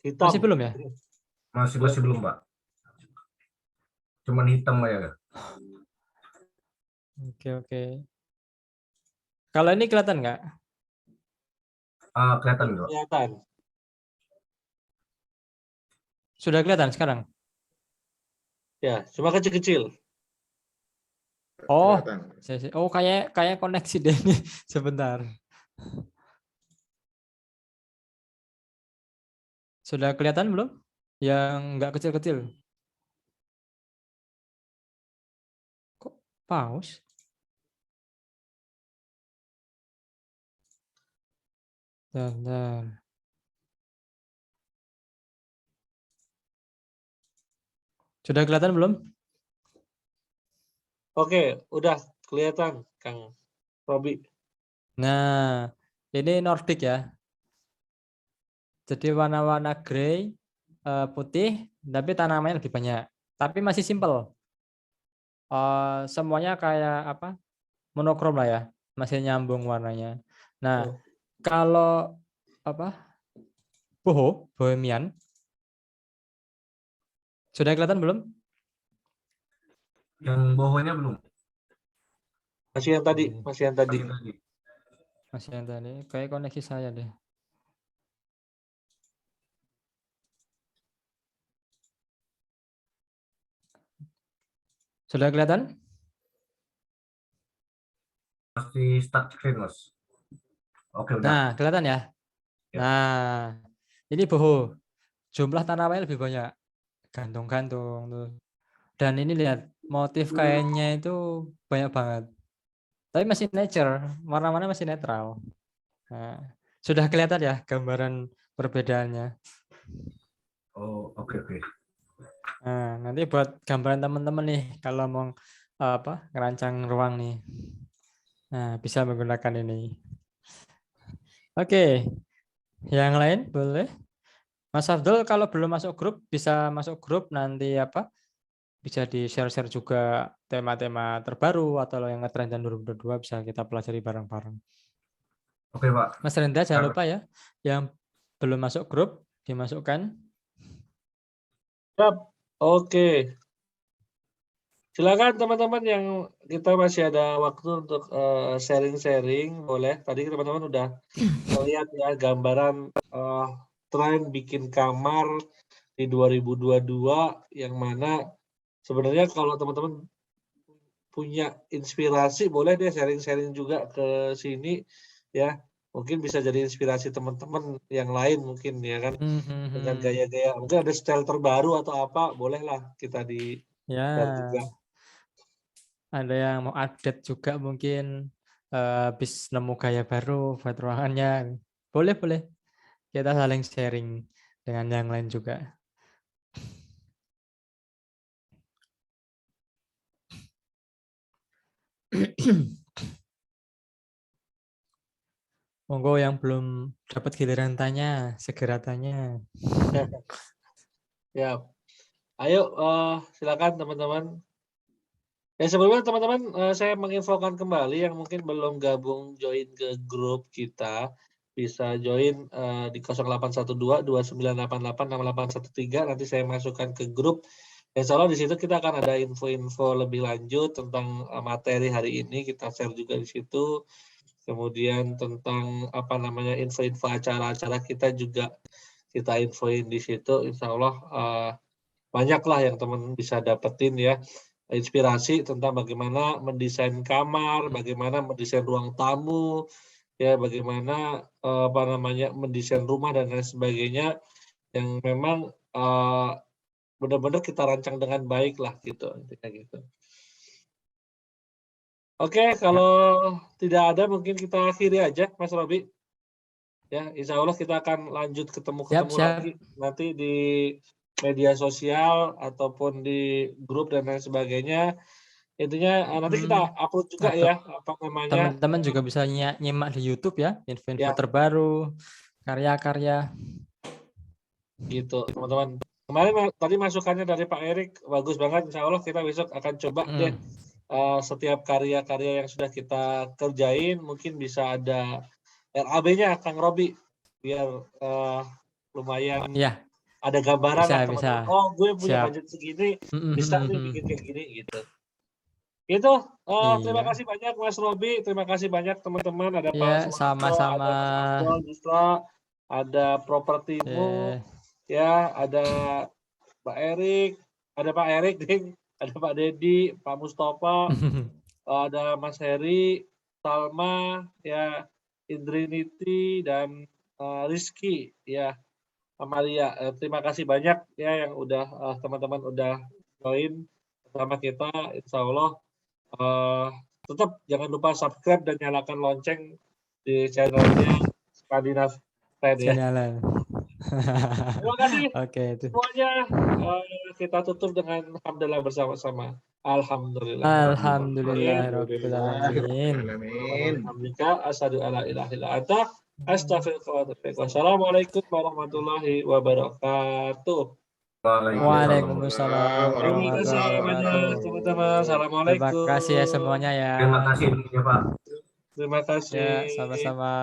Speaker 1: Hitam.
Speaker 2: Masih belum ya?
Speaker 5: Masih belum, Pak. Cuman hitam aja.
Speaker 2: Oke. Kalau ini kelihatan nggak?
Speaker 5: Kelihatan nggak?
Speaker 1: Kelihatan.
Speaker 2: Sudah kelihatan sekarang?
Speaker 1: Ya, cuma kecil-kecil.
Speaker 2: Oh,
Speaker 4: Kelihatan.
Speaker 2: oh kayak koneksi deh ini. Sebentar. Sudah kelihatan belum? Yang nggak kecil-kecil. Kok pause? Bentar. Sudah kelihatan belum?
Speaker 1: Oke, udah kelihatan, Kang Robi.
Speaker 2: Nah, ini Nordic ya. Jadi warna-warna grey, putih, tapi tanamannya lebih banyak. Tapi masih simple. Semuanya kayak apa? Monokrom lah ya. Masih nyambung warnanya. Nah,
Speaker 1: Oh.
Speaker 2: kalau apa? Bohemian. Sudah kelihatan belum?
Speaker 5: Yang bohonya belum.
Speaker 1: Masih yang tadi.
Speaker 5: Masih tadi.
Speaker 2: Masih yang tadi. Kayak koneksi saya deh. Sudah kelihatan?
Speaker 5: Masih start screen, Mas. Oke, udah.
Speaker 2: Nah, kelihatan ya?
Speaker 5: Ya.
Speaker 2: Nah, ini boho. Jumlah tanamannya lebih banyak. Gantung-gantung tuh. Dan ini lihat, motif kainnya itu banyak banget. Tapi masih nature, warna-warna masih netral. Nah, sudah kelihatan ya gambaran perbedaannya.
Speaker 5: Oh, oke.
Speaker 2: Nah, nanti buat gambaran teman-teman nih kalau mau ngerancang ruang nih. Nah, bisa menggunakan ini. Oke, yang lain boleh. Mas Abdul kalau belum masuk grup bisa masuk grup nanti bisa di share-share juga tema-tema terbaru atau yang ngetren tahun 2022 bisa kita pelajari bareng-bareng.
Speaker 5: Oke, Pak.
Speaker 2: Mas Rendra jangan lupa ya, yang belum masuk grup dimasukkan.
Speaker 1: Siap. Oke. Silakan teman-teman yang kita masih ada waktu untuk sharing-sharing, boleh. Tadi teman-teman udah lihat ya gambaran tren bikin kamar di 2022 yang mana sebenarnya kalau teman-teman punya inspirasi boleh deh sharing-sharing juga ke sini ya. Mungkin bisa jadi inspirasi teman-teman yang lain mungkin ya kan dengan gaya-gaya mungkin ada style terbaru atau apa bolehlah kita di share juga.
Speaker 2: Ya, ada yang mau update juga mungkin habis nemu gaya baru buat ruangannya. Boleh. Kita saling sharing dengan yang lain juga. Monggo yang belum dapat giliran tanya, segera tanya.
Speaker 1: Ya, ayo silakan teman-teman. Ya sebelumnya teman-teman saya menginfokan kembali yang mungkin belum gabung join ke grup kita bisa join di 0812 2988 6813 nanti saya masukkan ke grup. Insya Allah di situ kita akan ada info-info lebih lanjut tentang materi hari ini kita share juga di situ. Kemudian tentang info-info acara-acara kita juga kita infoin di situ. Insya Allah banyaklah yang teman bisa dapetin ya. inspirasi tentang bagaimana mendesain kamar, bagaimana mendesain ruang tamu, ya bagaimana mendesain rumah dan lain sebagainya yang memang benar-benar kita rancang dengan baik lah gitu, kayak gitu. Oke, kalau tidak ada mungkin kita akhiri aja, Mas Robi. Ya, insya Allah kita akan lanjut ketemu lagi nanti di media sosial ataupun di grup dan lain sebagainya. Intinya nanti kita upload juga ya
Speaker 2: teman-teman juga bisa nyimak di YouTube ya info-info terbaru, karya-karya
Speaker 1: gitu teman-teman. Kemarin tadi masukannya dari Pak Erik bagus banget. Insya Allah kita besok akan coba deh setiap karya-karya yang sudah kita kerjain mungkin bisa ada RAB-nya Kang Robi biar lumayan ada gambaran lah teman-teman. Oh, gue punya budget segini, bisa nih bikin kayak gini gitu. Itu terima kasih banyak Mas Robi, terima kasih banyak teman-teman. Ada Pak
Speaker 2: sama-sama.
Speaker 1: Ada Mas Abdul Jusra, ada Propertimu, ya ada Pak Erik, ada Pak Erik, ada Pak Dedi, Pak Mustafa, ada Mas Heri, Salma, ya Indriniti dan Rizky, ya Amalia. Terima kasih banyak ya yang udah teman-teman udah join bersama kita. Insya Allah tetap jangan lupa subscribe dan nyalakan lonceng di channelnya Skandinav Trend ya. Terima kasih semuanya. Kita tutup dengan alhamdulillah bersama-sama. Alhamdulillah.
Speaker 2: Alhamdulillahirobbilalamin.
Speaker 1: Asyhadu alla ilaha illa anta astaghfiruka wa atubu ilaik. Wassalamualaikum warahmatullahi wabarakatuh.
Speaker 2: Waalaikumsalam.
Speaker 1: Terima kasih banyak teman-teman. Assalamualaikum.
Speaker 2: Terima kasih ya semuanya ya.
Speaker 5: Terima kasih Pak.
Speaker 1: Terima kasih.
Speaker 2: Ya, sama-sama.